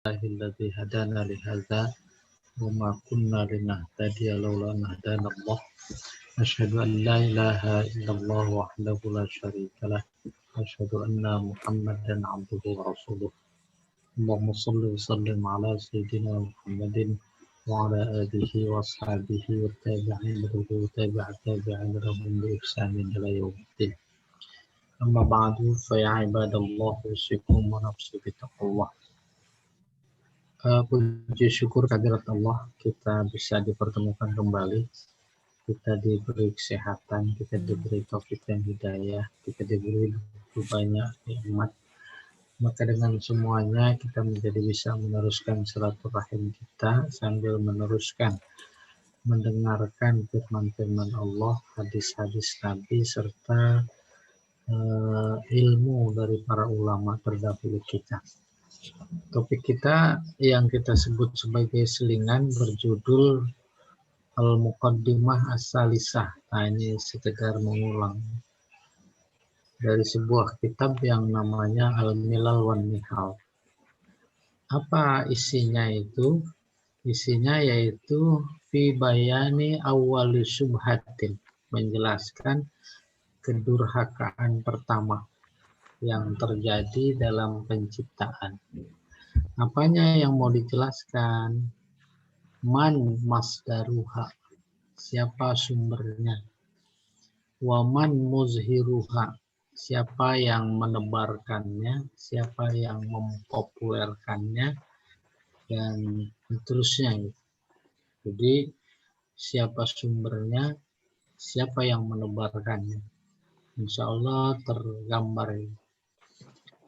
Alhamdulillahilladzi hadana li hadza wa ma kunna linahtadiya laula an hadana Allah. Asyhadu an la ilaha illallah wahdahu la syarika lah. Asyhadu anna Muhammadan abduhu wa rasuluh. Allahumma shalli wa sallim ala sayyidina Muhammadin wa ala alihi wa ashabihi wa tabi'in wa tabi'in lahum bi ihsanin ila yaumiddin. Amma ba'du fa ya ibadallah usikum wa nafsi bi taqwallah. Puji syukur kehadirat Allah, kita bisa dipertemukan kembali, kita diberi kesehatan, kita diberi taufik dan hidayah, kita diberi banyak nikmat. Maka dengan semuanya kita menjadi bisa meneruskan silaturahim kita sambil meneruskan mendengarkan firman-firman Allah, hadis-hadis Nabi serta ilmu dari para ulama terdahulu kita. Topik kita yang kita sebut sebagai selingan berjudul Al-Muqaddimah As-Salisah. Nah, ini sekedar mengulang dari sebuah kitab yang namanya Al-Milal wan Nihal. Apa isinya itu? Isinya yaitu fi bayani awwali syubhatin, menjelaskan kedurhakaan pertama yang terjadi dalam penciptaan. Apanya yang mau dijelaskan? Man masdaruha, siapa sumbernya? Waman muzhiruha, siapa yang menebarkannya, siapa yang mempopulerkannya, dan seterusnya. Jadi siapa sumbernya, siapa yang menebarkannya. Insya Allah tergambar.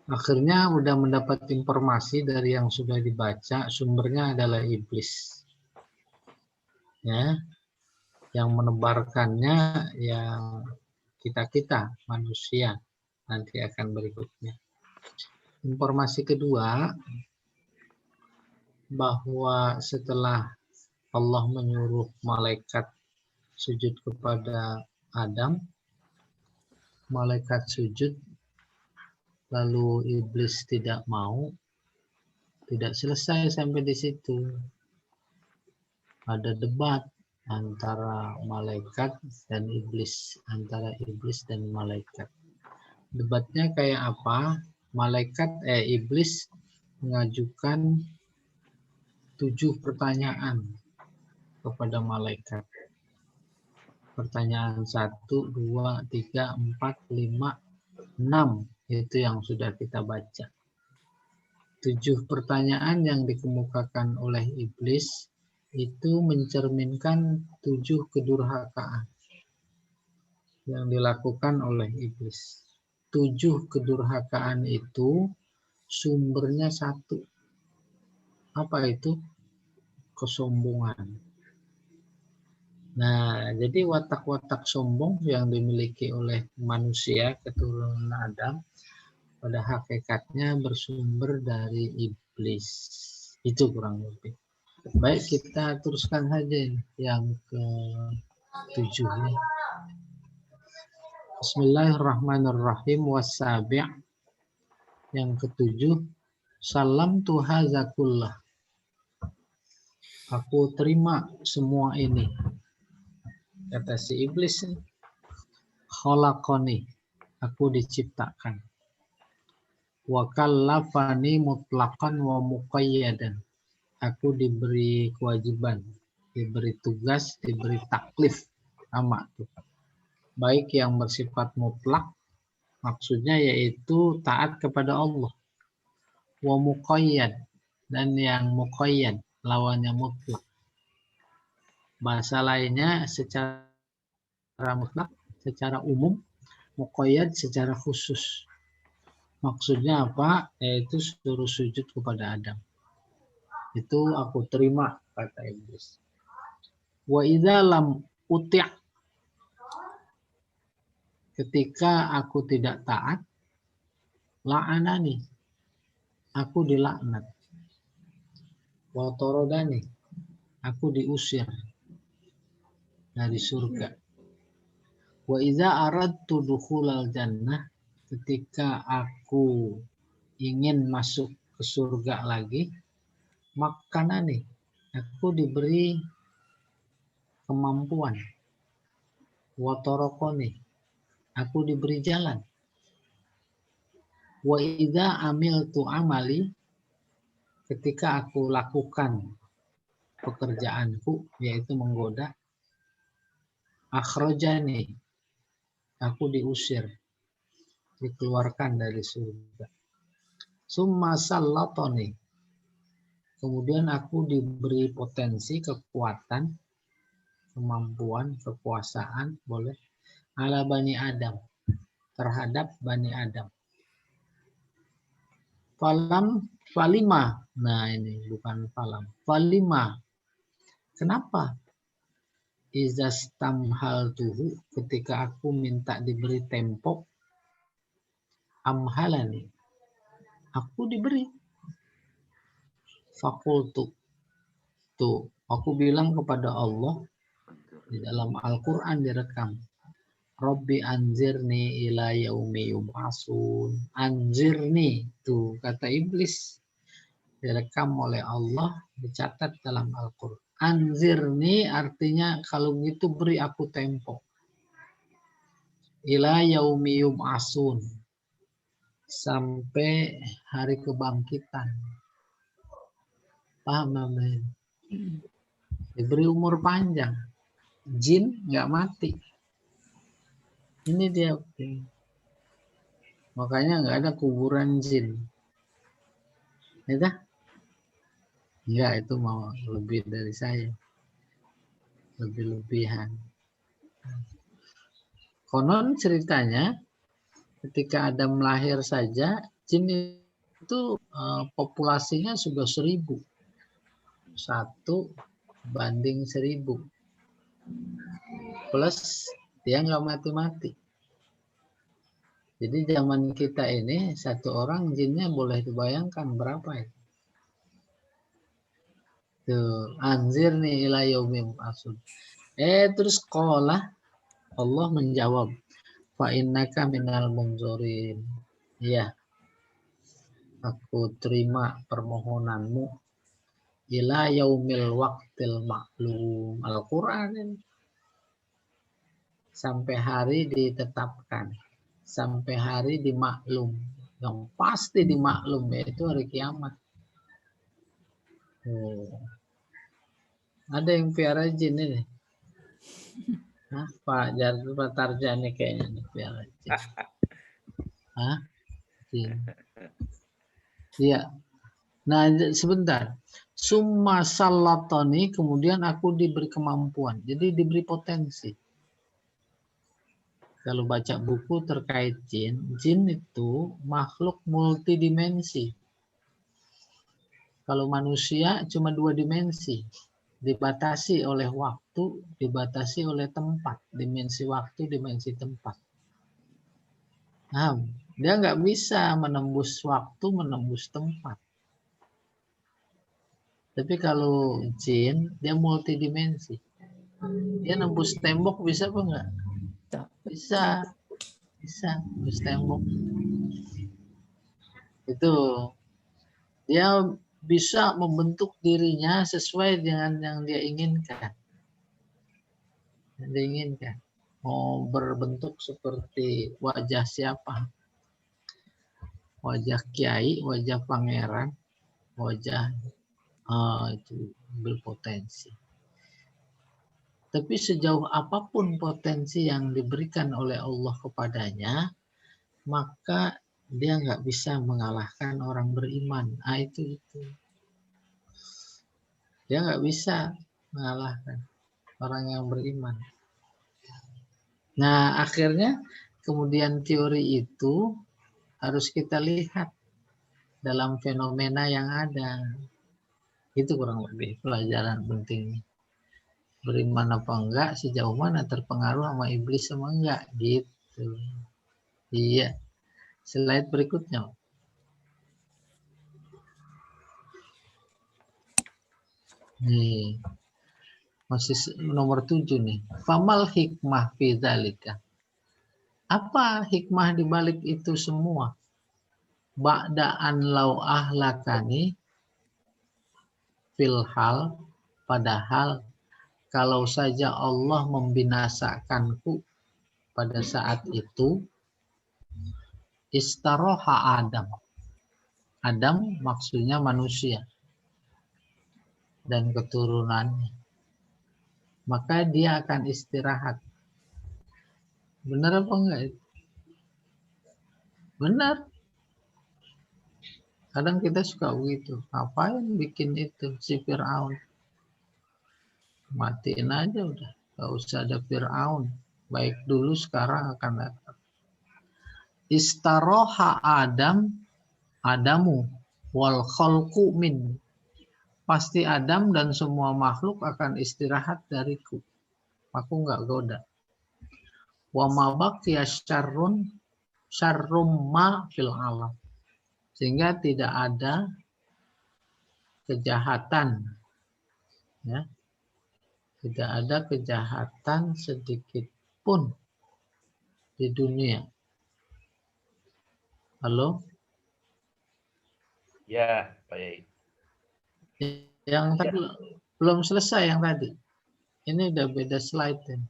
Akhirnya udah mendapat informasi dari yang sudah dibaca, sumbernya adalah iblis. Ya, yang menebarkannya yang kita manusia, nanti akan berikutnya. Informasi kedua, bahwa setelah Allah menyuruh malaikat sujud kepada Adam, malaikat sujud, lalu iblis tidak mau, tidak selesai sampai di situ. Ada debat antara malaikat dan iblis, antara iblis dan malaikat. Debatnya kayak apa? Iblis mengajukan 7 pertanyaan kepada malaikat. Pertanyaan 1, 2, 3, 4, 5, 6. Itu yang sudah kita baca. 7 pertanyaan yang dikemukakan oleh iblis itu mencerminkan 7 kedurhakaan yang dilakukan oleh iblis. 7 kedurhakaan itu sumbernya 1. Apa itu? Kesombongan. Nah, jadi watak-watak sombong yang dimiliki oleh manusia keturunan Adam pada hakikatnya bersumber dari iblis. Itu kurang lebih. Baik, kita teruskan saja yang ke-7. Bismillahirrahmanirrahim. Wasabi', yang ke-7, salam tuhazakullah, aku terima semua ini. Kata si iblis, khalaqani, aku diciptakan. Wa kallafani mutlaqan wa muqayyadan, aku diberi kewajiban, diberi tugas, diberi taklif. Sama tuh. Baik yang bersifat mutlak, maksudnya yaitu taat kepada Allah. Wa muqayyad, dan yang muqayyad, lawannya mutlak. Bahasa lainnya secara mutlak, secara umum, muqayyad secara khusus. Maksudnya apa? Yaitu suruh sujud kepada Adam. Itu aku terima, kata iblis. Wa idza lam uti', ketika aku tidak taat, la'anani, aku dilaknat. Wa taradani, aku diusir dari surga. Wa idza aradtu dukhulal jannah, ketika aku ingin masuk ke surga lagi, Makanani, aku diberi kemampuan. Watorokoni, aku diberi jalan. Wa idza amiltu amali, ketika aku lakukan pekerjaanku, yaitu menggoda. Akhrajani, aku diusir, dikeluarkan dari surga. Summa sallatoni, kemudian aku diberi potensi, kekuatan, kemampuan, kekuasaan, boleh, ala Bani Adam, terhadap Bani Adam. Falima, nah ini bukan falam, falima, kenapa? Izastamhaltuhu, ketika aku minta diberi tempo, amhalani, aku diberi. Fakultu, tuh aku bilang kepada Allah di dalam Al-Quran direkam. Rabbi anzirni ila yaumi yub'asun. Anzirni, tuh kata iblis direkam oleh Allah, dicatat dalam Al-Quran. Anzirni artinya kalau gitu beri aku tempo. Ila yaumi yub'asun, sampai hari kebangkitan. Paham namanya? Diberi umur panjang. Jin nggak mati. Ini dia. Makanya nggak ada kuburan jin. Ya, enggak, itu mau lebih dari saya. Lebih-lebihan. Konon ceritanya ketika Adam lahir saja, jin itu populasinya sudah 1000. 1:1000. Plus dia nggak mati-mati. Jadi zaman kita ini satu orang jinnya boleh dibayangkan berapa itu. Tuh, anzir nih ila yaumil asud. Terus qala, Allah menjawab, fa innaka minal munzorin. Iya, aku terima permohonanmu ila yaumil waqtil maklum. Al-Quran ini. Sampai hari ditetapkan. Sampai hari dimaklum. Yang pasti dimaklum, yaitu hari kiamat. Ada yang piara jin ini. Hah, Pak Tarjani kayaknya nih piara jin. Hah? Jin. Iya. Nah, sebentar. Summa sallatoni, kemudian aku diberi kemampuan. Jadi diberi potensi. Kalau baca buku terkait jin, jin itu makhluk multidimensi. Kalau manusia cuma 2 dimensi. Dibatasi oleh waktu, dibatasi oleh tempat. Dimensi waktu, dimensi tempat. Nah, dia nggak bisa menembus waktu, menembus tempat. Tapi kalau jin, dia multidimensi. Dia nembus tembok bisa apa enggak? Bisa. Bisa nembus tembok. Itu. Dia bisa membentuk dirinya sesuai dengan yang dia inginkan. Yang dia inginkan. Mau berbentuk seperti wajah siapa? Wajah kiai, wajah pangeran, wajah itu berpotensi. Tapi sejauh apapun potensi yang diberikan oleh Allah kepadanya, maka dia nggak bisa mengalahkan orang beriman. Itu. Dia nggak bisa mengalahkan orang yang beriman. Nah, akhirnya kemudian teori itu harus kita lihat dalam fenomena yang ada. Itu kurang lebih pelajaran penting. Beriman apa enggak, sejauh mana terpengaruh sama iblis sama enggak, gitu. Iya. Slide berikutnya. Nih. Masih nomor 7 nih. Famal hikmah fi dzalika. Apa hikmah di balik itu semua? Ba'da an lau ahlakani, Filhal, padahal kalau saja Allah membinasakanku pada saat itu, istaroha Adam. Adam maksudnya manusia dan keturunannya. Maka dia akan istirahat. Benar apa enggak? Benar. Kadang kita suka begitu. Ngapain bikin itu si Fir'aun? Matiin aja udah. Gak usah ada Fir'aun. Baik dulu sekarang akan datang. Istaroha Adamu wal khalqu min. Pasti Adam dan semua makhluk akan istirahat dariku. Aku nggak goda. Wa ma baqiya syarrun ma fil alam. Sehingga tidak ada kejahatan, ya, tidak ada kejahatan sedikit pun di dunia. Halo? Ya, baik. Yang tadi belum selesai yang tadi. Ini udah beda slide ini.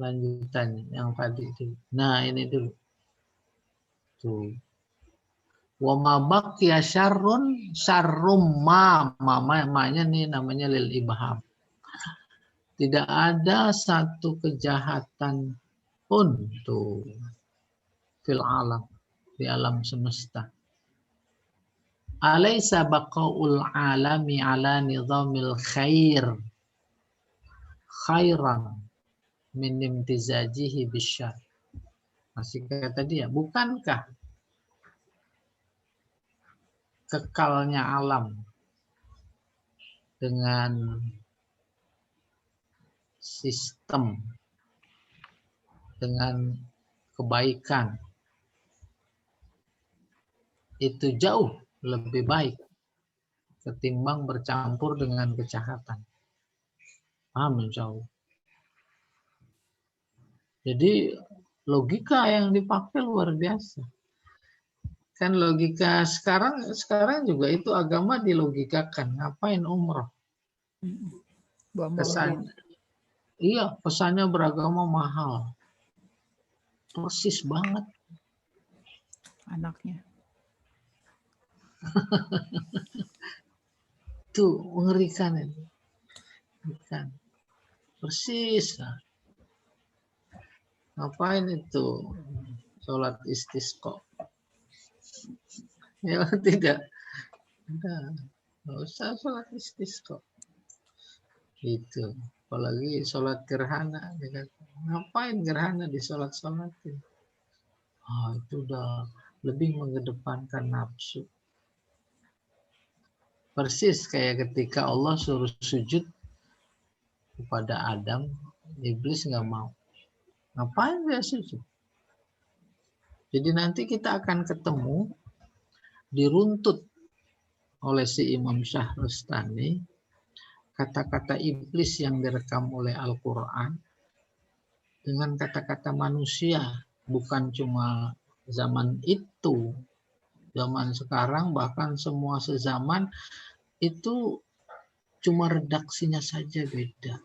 Lanjutannya yang tadi itu. Nah, ini dulu. Tuh. Wa ma baqiya syarrun ma-nya nih namanya lil ibham. Tidak ada satu kejahatan pun tuh fil alam, di alam semesta. Alaysa baqaul alami ala nizamil khairan min imtizajihi bisyar. Masih kata dia, bukankah kekalnya alam dengan sistem, dengan kebaikan, itu jauh lebih baik ketimbang bercampur dengan kejahatan. Paham insya Allah. Jadi logika yang dipakai luar biasa. Kan logika sekarang juga itu agama dilogikakan. Ngapain umroh? Pesan, iya, pesannya beragama mahal. Persis banget. Anaknya. Tuh, mengerikan itu. Bukan. Persis. Ngapain itu? Sholat istisqa. Ya tidak. Nggak usah sholat istisqa. Itu. Apalagi sholat gerhana. Ngapain gerhana di sholat-sholatin? Itu udah lebih mengedepankan nafsu. Persis kayak ketika Allah suruh sujud kepada Adam, iblis nggak mau. Ngapain dia sujud? Jadi nanti kita akan ketemu diruntut oleh si Imam Syahrustani kata-kata iblis yang direkam oleh Al-Quran dengan kata-kata manusia. Bukan cuma zaman itu, zaman sekarang, bahkan semua sezaman itu cuma redaksinya saja beda.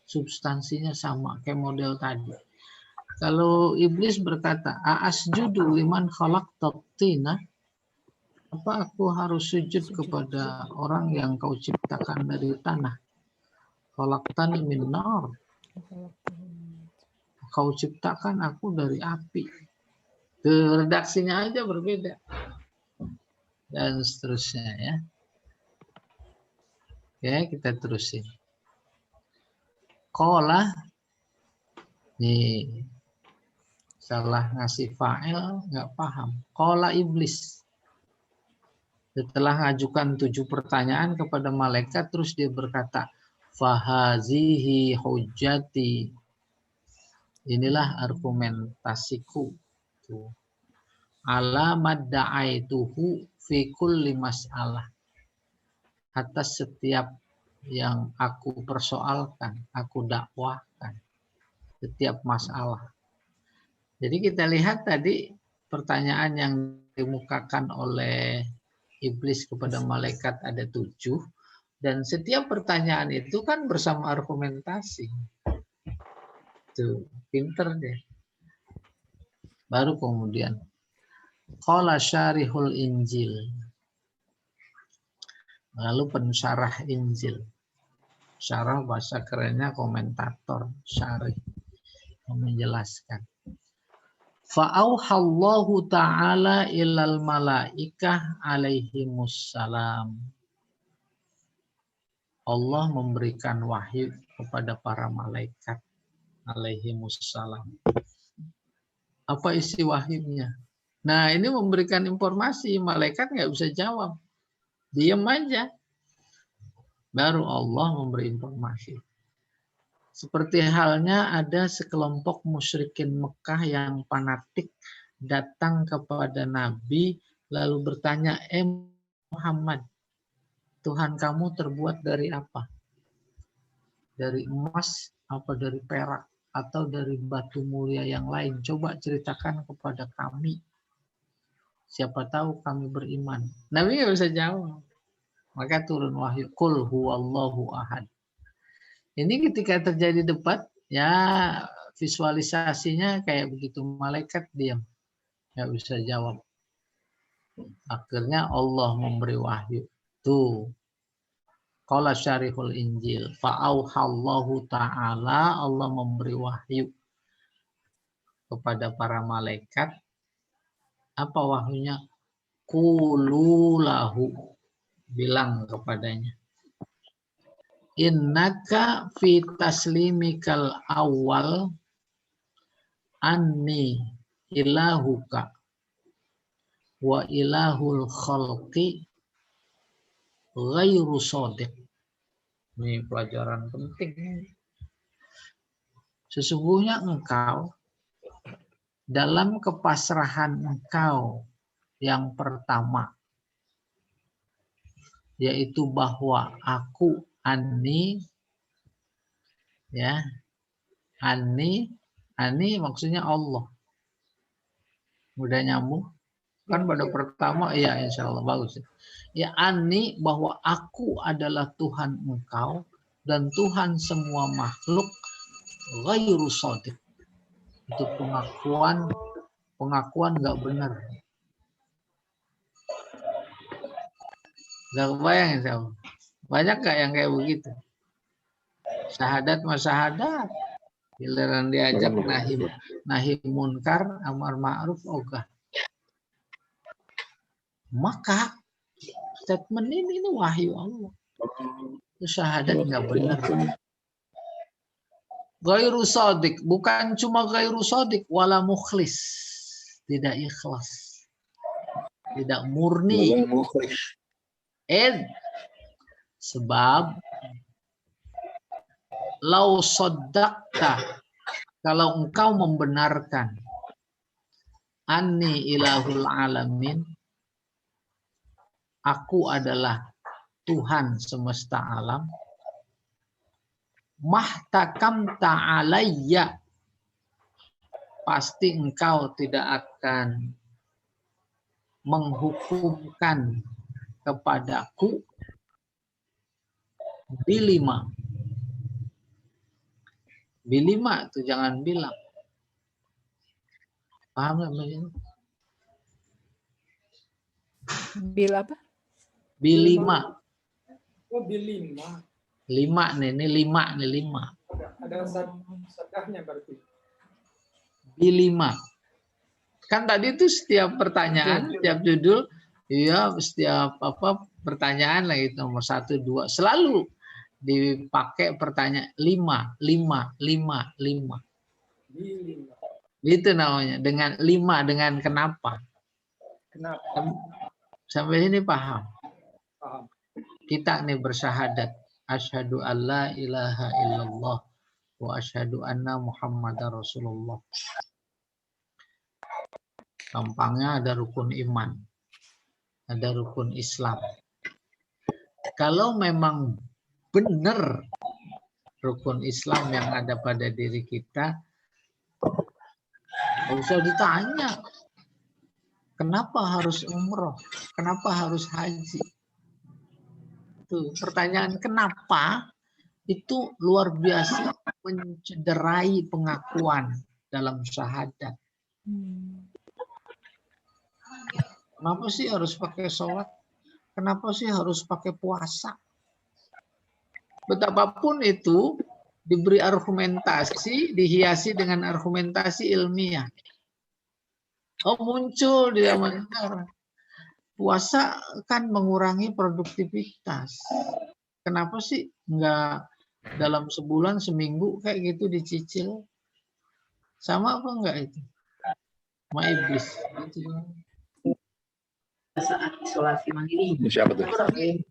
Substansinya sama, kayak model tadi. Kalau iblis berkata, "Asjudu liman khalaqta tina?" Apa aku harus sujud kepada orang yang kau ciptakan dari tanah? Khalaqtani min nar. Kau ciptakan aku dari api. Redaksinya aja berbeda. Dan seterusnya ya. Oke, kita terusin. Qala, nih salah ngasih fa'il, nggak paham. Qala iblis. Setelah mengajukan 7 pertanyaan kepada malaikat, terus dia berkata, fahazihi hujjati. Inilah argumentasiku. Ala madda'aituhu fi kulli mas'alah. Atas setiap yang aku persoalkan, aku dakwahkan. Setiap masalah. Jadi kita lihat tadi pertanyaan yang dimukakan oleh iblis kepada malaikat ada 7, dan setiap pertanyaan itu kan bersama argumentasi. Tuh, pinter deh. Baru kemudian qala syarihul Injil. Lalu pensyarah Injil. Syarah bahasa kerennya komentator, syarih, menjelaskan. Fa'auhallahu ta'ala ilal malaikah alaihimussalam. Allah memberikan wahyu kepada para malaikat alaihimussalam. Apa isi wahyunya? Nah, ini memberikan informasi, malaikat nggak bisa jawab. Diam aja. Baru Allah memberi informasi. Seperti halnya ada sekelompok musyrikin Mekah yang fanatik datang kepada Nabi lalu bertanya, Muhammad, Tuhan kamu terbuat dari apa? Dari emas, apa dari perak, atau dari batu mulia yang lain? Coba ceritakan kepada kami. Siapa tahu kami beriman. Nabi nggak bisa jawab. Maka turun wahyu, Qul huwallahu ahad. Ini ketika terjadi debat, ya visualisasinya kayak begitu, malaikat diam, nggak bisa jawab. Akhirnya Allah memberi wahyu. Tuh, qala syarihul Injil, fa'auhallahu ta'ala, Allah memberi wahyu kepada para malaikat. Apa wahyunya? Qulu lahu, bilang kepadanya. Innaka fi taslimikal awal anni ilahuka wa ilahul khalqi ghairu shadiq. Ini pelajaran penting. Sesungguhnya engkau dalam kepasrahan engkau yang pertama, yaitu bahwa aku Ani, ya, Ani maksudnya Allah. Udah nyambung? Kan pada pertama, iya insya Allah bagus. Ya, Ani bahwa aku adalah Tuhan engkau dan Tuhan semua makhluk, ghairu shadiq. Itu pengakuan nggak benar. Nggak kebayang insya Allah. Banyak gak yang kayak begitu? Syahadat mas syahadat. Giliran diajak nahi munkar, amar ma'ruf, ogah. Maka statement ini wahyu Allah. Itu syahadat nggak benar. Ghairu shadiq, bukan cuma ghairu shadiq, wala mukhlis. Tidak ikhlas. Tidak murni. Sebab lau soddaqta, kalau engkau membenarkan anni ilahul alamin, aku adalah Tuhan semesta alam, mahtakamta alayya, pasti engkau tidak akan menghukumkan kepadaku bilima. Bilima itu jangan bilang. Paham nggak begini? Bil apa? Bilima. Oh, bilima. Lima nih, ini lima. Ada sedahnya berarti. Bilima. Kan tadi itu setiap pertanyaan, setiap judul, iya setiap pertanyaan lagi nomor 1, 2 selalu dipakai pertanyaan 5. Itu namanya dengan 5, dengan kenapa. Sampai sini paham? Paham. Kita nih bersyahadat asyhadu alla ilaha illallah wa asyhadu anna muhammadar rasulullah. Gampangnya ada rukun iman, ada rukun Islam. Kalau memang benar rukun Islam yang ada pada diri kita, nggak usah ditanya. Kenapa harus umroh? Kenapa harus haji? Tuh, pertanyaan kenapa itu luar biasa mencederai pengakuan dalam syahadat. Kenapa sih harus pakai sholat? Kenapa sih harus pakai puasa? Betapapun itu diberi argumentasi, dihiasi dengan argumentasi ilmiah. Oh, muncul di zaman sekarang. Puasa kan mengurangi produktivitas. Kenapa sih nggak dalam sebulan, seminggu kayak gitu dicicil? Sama apa enggak itu? Sama iblis. Gitu. Saat isolasi mandiri. Siapa tuh? Iya.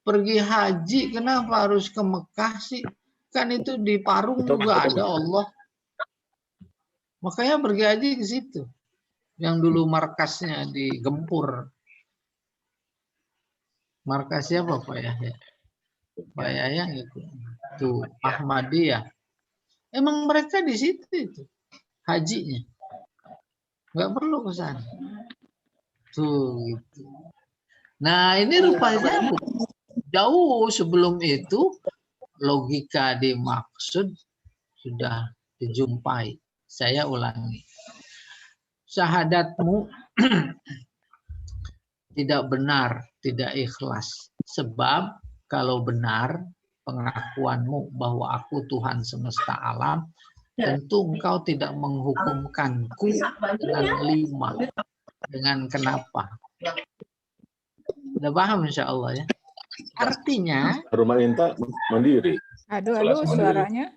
Pergi haji, kenapa harus ke Mekah sih? Kan itu di Parung juga ada Allah. Makanya pergi haji ke situ. Yang dulu markasnya di Gempur. Markasnya apa Pak Yahya? Pak Yahya itu. Tuh, Ahmadiyah. Emang mereka di situ itu. Hajinya. Nggak perlu ke sana. Tuh, gitu. Nah, ini rupanya jauh sebelum itu logika dimaksud sudah dijumpai. Saya ulangi. Syahadatmu tidak benar, tidak ikhlas. Sebab kalau benar pengakuanmu bahwa aku Tuhan semesta alam, tentu engkau tidak menghukumkanku dengan 5. Dengan kenapa. Udah paham insya Allah ya. Artinya. Rumah Inta mandiri. Aduh, suaranya.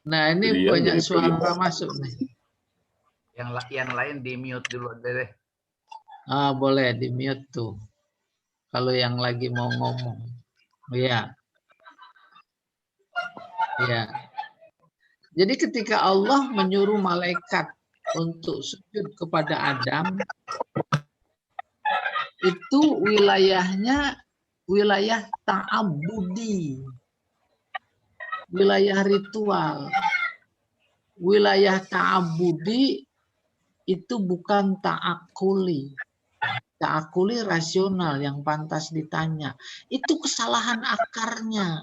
Nah ini Jadi banyak jadi suara pergi. masuk nih. Yang lain di mute dulu deh. Ah, boleh di mute tuh. Kalau yang lagi mau ngomong. Iya. Iya. Jadi ketika Allah menyuruh malaikat untuk sujud kepada Adam, itu wilayahnya wilayah ta'abudi, wilayah ritual. Wilayah ta'abudi itu bukan ta'akuli. Ta'akuli rasional yang pantas ditanya. Itu kesalahan akarnya.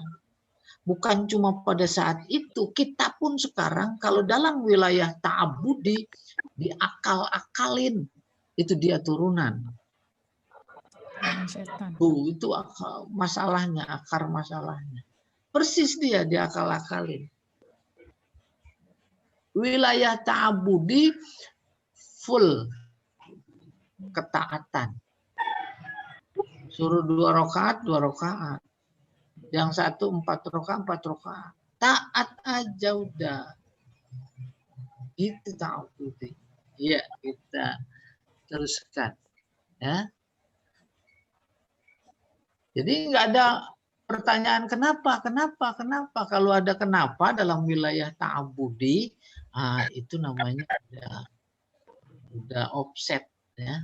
Bukan cuma pada saat itu, kita pun sekarang kalau dalam wilayah ta'abudi diakal-akalin, itu dia turunan. Tuh, itu masalahnya, akar masalahnya. Persis dia diakal-akalin. Wilayah ta'abudi full ketaatan. Suruh 2 rakaat, 2 rakaat. Yang 1 4 rakaat, 4 rakaat. Taat aja udah. Itu ta'abudi. Iya, kita teruskan. Ya. Jadi nggak ada pertanyaan kenapa. Kalau ada kenapa dalam wilayah ta'abudi, itu namanya udah offset ya.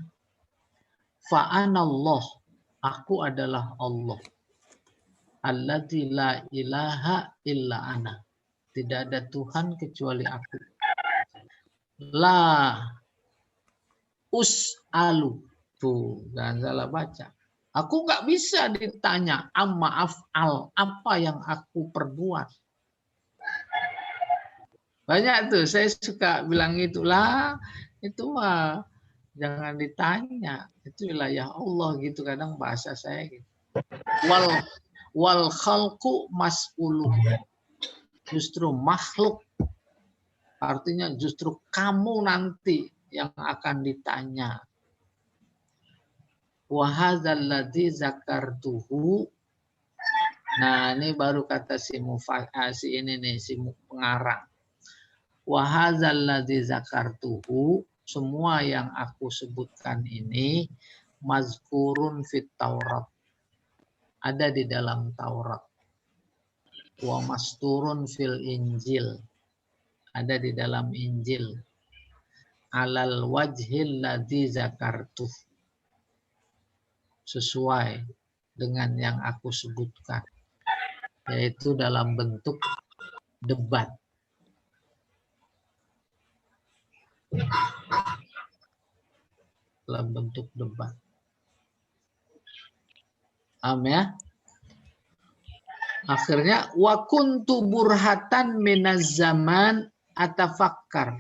Fa'anallah, aku adalah Allah. Alladzi la ilaha illa ana. Tidak ada Tuhan kecuali aku. La us'alu. Tuh, jangan salah baca. Aku nggak bisa ditanya amma af'al, apa yang aku perbuat. Banyak tuh, saya suka bilang itulah, itu mah jangan ditanya, itu wilayah Allah gitu, kadang bahasa saya gitu. Wal khalqu mas'ulu. Justru makhluk, artinya justru kamu nanti yang akan ditanya. Wa hadzal ladzi zakartuhu. Nah, ini baru kata si pengarang. Wa hadzal ladzi zakartuhu, semua yang aku sebutkan ini mazkurun fit Taurat. Ada di dalam Taurat. Wa masturun fil Injil. Ada di dalam Injil. Alal wajhil ladzi zakartuh. Sesuai dengan yang aku sebutkan, yaitu dalam bentuk debat. dalam bentuk debat. Ya. Akhirnya wa kuntu burhatan minaz zaman atafakkar.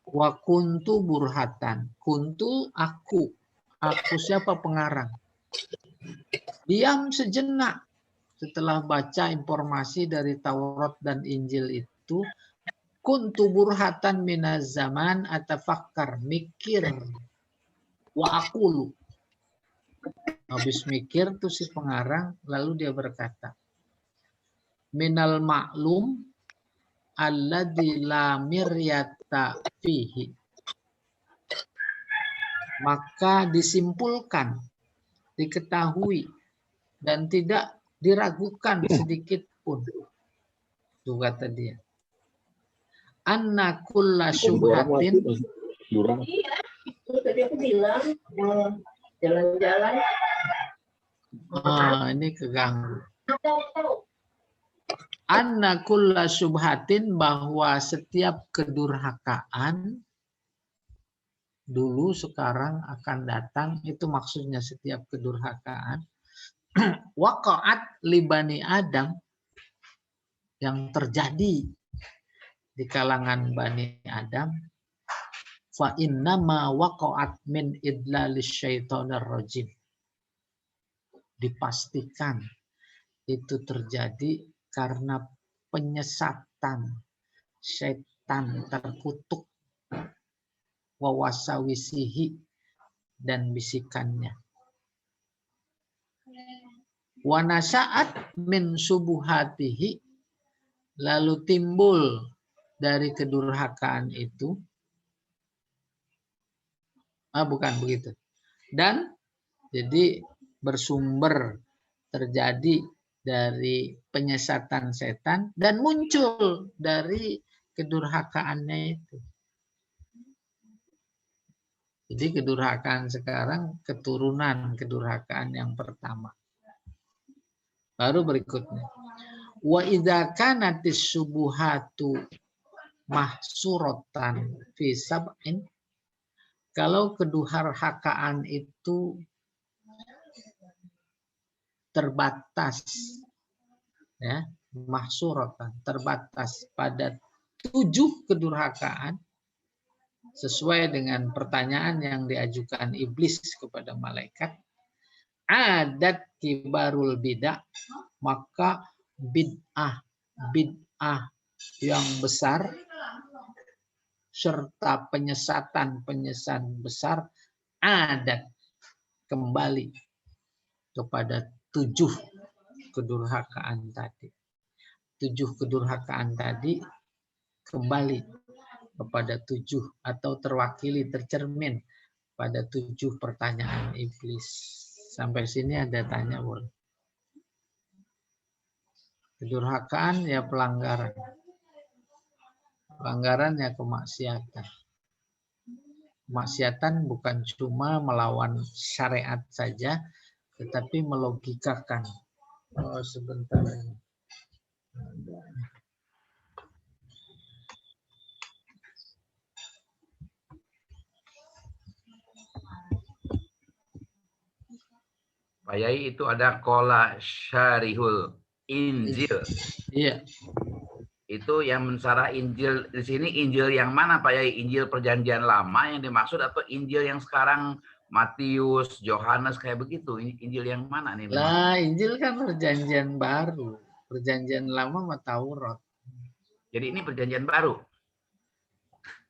Wa kuntu burhatan. Kuntu aku. Aku siapa? Pengarang. Diam sejenak setelah baca informasi dari Taurat dan Injil itu. Kuntu burhatan minaz zaman atafakkar. Mikir. Wa aqulu. Habis mikir tuh si pengarang, lalu dia berkata, minal ma'lum alladzi la miryata fihi. Maka disimpulkan, diketahui, dan tidak diragukan sedikit pun. Itu kata dia. Anna kulla syubhatin. Iya, itu tadi aku bilang jalan-jalan. Ini keganggu. Anna kulla syubhatin, bahwa setiap kedurhakaan dulu, sekarang, akan datang, itu maksudnya setiap kedurhakaan. Waqa'at li Bani Adam, yang terjadi di kalangan Bani Adam. Fa innama waqa'at min idlalis syaitonir rajim. Dipastikan itu terjadi karena penyesatan setan terkutuk, wawasawisihi, dan bisikannya. Wa nasa'at min subuhatihi, lalu timbul dari kedurhakaan itu. Bukan begitu. Dan jadi bersumber terjadi dari penyesatan setan dan muncul dari kedurhakaannya itu. Jadi kedurhakaan sekarang keturunan kedurhakaan yang pertama. Baru berikutnya. Wa idza kanatis subuhatu mahsuratan fi sab'in. Kalau kedurhakaan itu terbatas, ya, mahsuratan, terbatas pada 7 kedurhakaan, sesuai dengan pertanyaan yang diajukan iblis kepada malaikat. Adat kibarul bid'ah, maka bid'ah yang besar serta penyesatan besar adat kembali kepada 7 kedurhakaan tadi. 7 kedurhakaan tadi kembali kepada 7 atau terwakili, tercermin pada 7 pertanyaan iblis. Sampai sini ada tanya boleh? Kedurhakaan ya pelanggaran. Pelanggaran ya kemaksiatan. Kemaksiatan bukan cuma melawan syariat saja, tetapi melogikakan. Sebentar. Pak Yai, itu ada qala syarihul Injil. Iya. Itu yang mensarah Injil di sini, Injil yang mana Pak Yai? Injil Perjanjian Lama yang dimaksud atau Injil yang sekarang Matius, Yohanes kayak begitu? Injil yang mana nih? Lah, Injil kan Perjanjian Baru. Perjanjian Lama mah Taurat. Jadi ini Perjanjian Baru.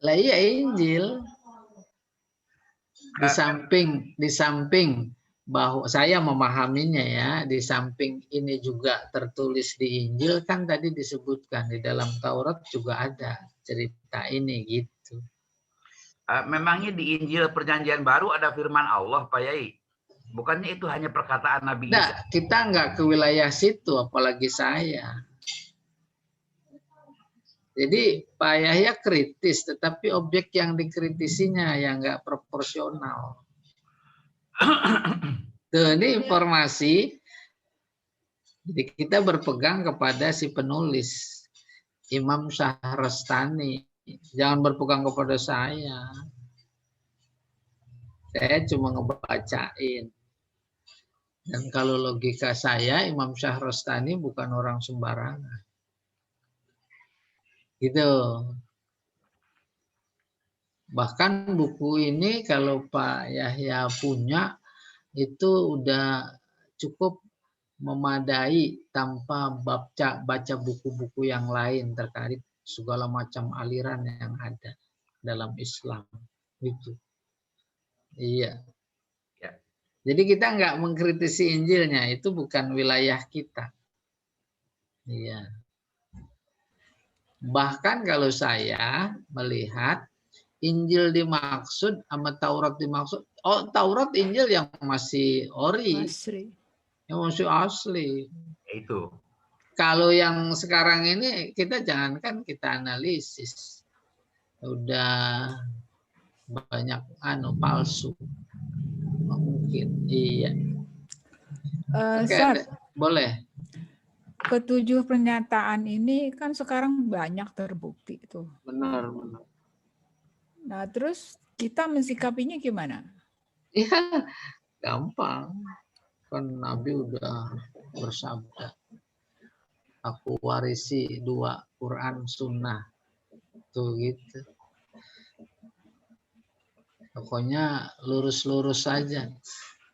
Lah iya Injil. Di samping bahwa saya memahaminya ya, di samping ini juga tertulis di Injil, kan tadi disebutkan di dalam Taurat juga ada cerita ini gitu. Memangnya di Injil Perjanjian Baru ada firman Allah, Pak Yai? Bukannya itu hanya perkataan Nabi Isa? Nah, kita nggak ke wilayah situ, apalagi saya. Jadi Pak Yahya kritis, tetapi objek yang dikritisinya yang nggak proporsional. Tuh, ini informasi. Jadi kita berpegang kepada si penulis Imam Syahrastani Jangan berpegang kepada saya. Saya cuma ngebacain. Dan kalau logika saya, Imam Syahrastani bukan orang sembarangan. Gitu. Bahkan buku ini kalau Pak Yahya punya, itu udah cukup memadai tanpa baca buku-buku yang lain terkait segala macam aliran yang ada dalam Islam. Gitu. Iya. Ya. Jadi kita nggak mengkritisi Injilnya, itu bukan wilayah kita. Iya. Bahkan kalau saya melihat Injil dimaksud sama Taurat dimaksud, Taurat Injil yang masih ori, Asri. yang masih asli. Itu. Kalau yang sekarang ini kita jangankan kita analisis, udah banyak palsu. Mungkin iya. Oke, Ustaz, boleh. ketujuh pernyataan ini kan sekarang banyak terbukti tuh. Benar. Nah, terus kita mensikapinya gimana? Iya, gampang. Kan Nabi udah bersabda, aku warisi 2 Quran Sunnah. Tuh gitu. Pokoknya lurus-lurus saja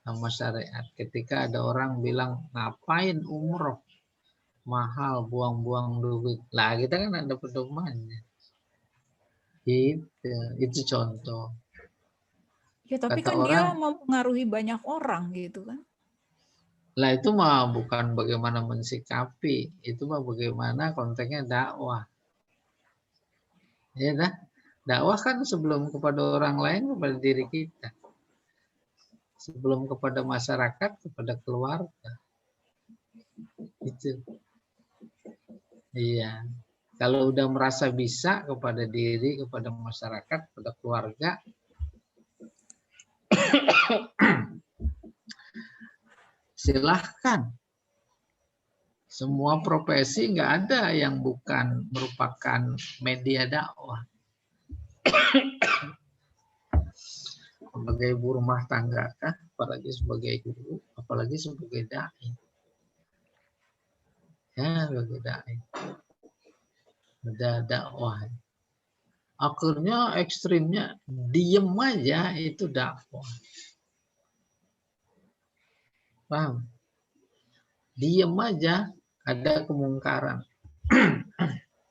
sama syariat. Ketika ada orang bilang, ngapain umroh? Mahal, buang-buang duit. Lah kita kan ada pedomannya. Itu contoh. Ya, tapi Kata kan dia orang, mempengaruhi banyak orang gitu kan. lah itu mah bukan bagaimana mensikapi, itu mah bagaimana konteksnya dakwah. Ya dah. Dakwah kan sebelum kepada orang lain, kepada diri kita. Sebelum kepada masyarakat, kepada keluarga. Itu. Iya. Kalau udah merasa bisa kepada diri, kepada masyarakat, kepada keluarga, silahkan. Semua profesi nggak ada yang bukan merupakan media dakwah. Sebagai ibu rumah tangga kah, apalagi sebagai guru, apalagi sebagai dai. Ya, sebagai dai. Ada dakwah. Akhirnya ekstrimnya diem aja itu dakwah. Paham? Diem aja ada kemungkaran.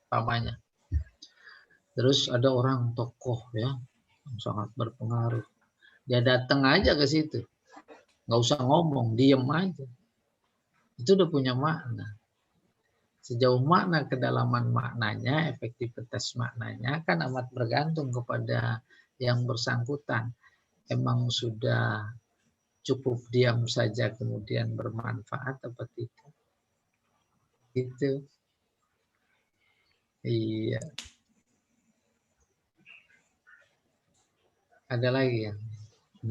Pamannya. Terus ada orang tokoh ya yang sangat berpengaruh. Dia datang aja ke situ. Nggak usah ngomong, diem aja. Itu udah punya makna. Sejauh makna kedalaman maknanya, efektivitas maknanya kan amat bergantung kepada yang bersangkutan. Emang sudah cukup diam saja kemudian bermanfaat apa tidak? Itu. Iya. Ada lagi ya?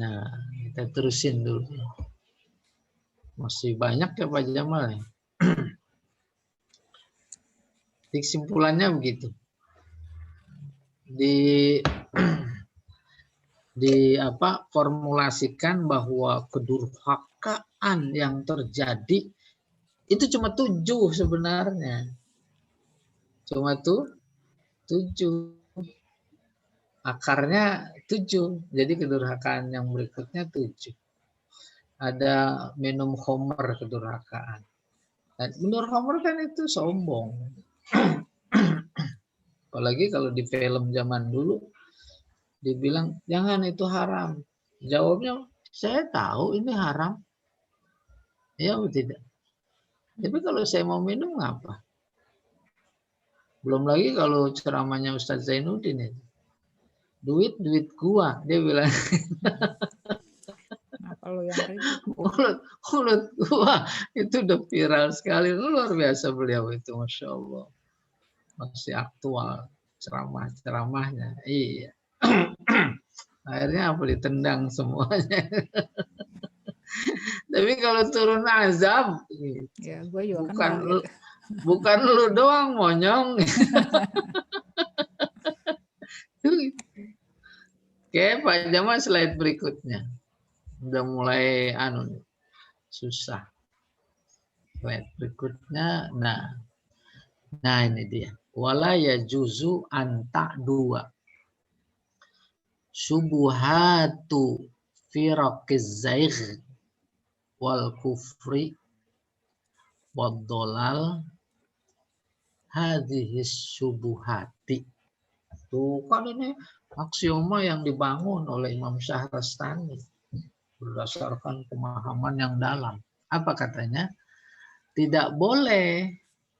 Nah, kita terusin dulu. Masih banyak ya Pak Jamal ya? Kesimpulannya begitu. Formulasikan bahwa kedurhakaan yang terjadi itu cuma 7 sebenarnya. Cuma 7. Akarnya 7. Jadi kedurhakaan yang berikutnya 7. Ada minum khamr kedurhakaan. Dan minum khamr kan itu sombong. Apalagi kalau di film zaman dulu dibilang jangan itu haram. Jawabnya saya tahu ini haram. Ya atau tidak. Tapi kalau saya mau minum ngapa? Belum lagi kalau ceramahnya Ustadz Zainuddin itu. Duit gua, dia bilang. Nah, kalau yang mulut gua itu udah viral sekali, luar biasa beliau itu, masya Allah, masih aktual ceramahnya. Iya. Akhirnya apa ditendang semuanya. Tapi kalau turun azab, ya gue juga kan bukan lu doang monyong. Oke, Pak Jamal, slide berikutnya. Udah mulai susah. Slide berikutnya. Nah ini dia. Wala yajuzu anta dua. Subuhatu firaqiz zaigh wal kufri wad dolal hadhihi subuhati. Tuh kan ini aksioma yang dibangun oleh Imam Syahrastani berdasarkan pemahaman yang dalam. Apa katanya? Tidak boleh,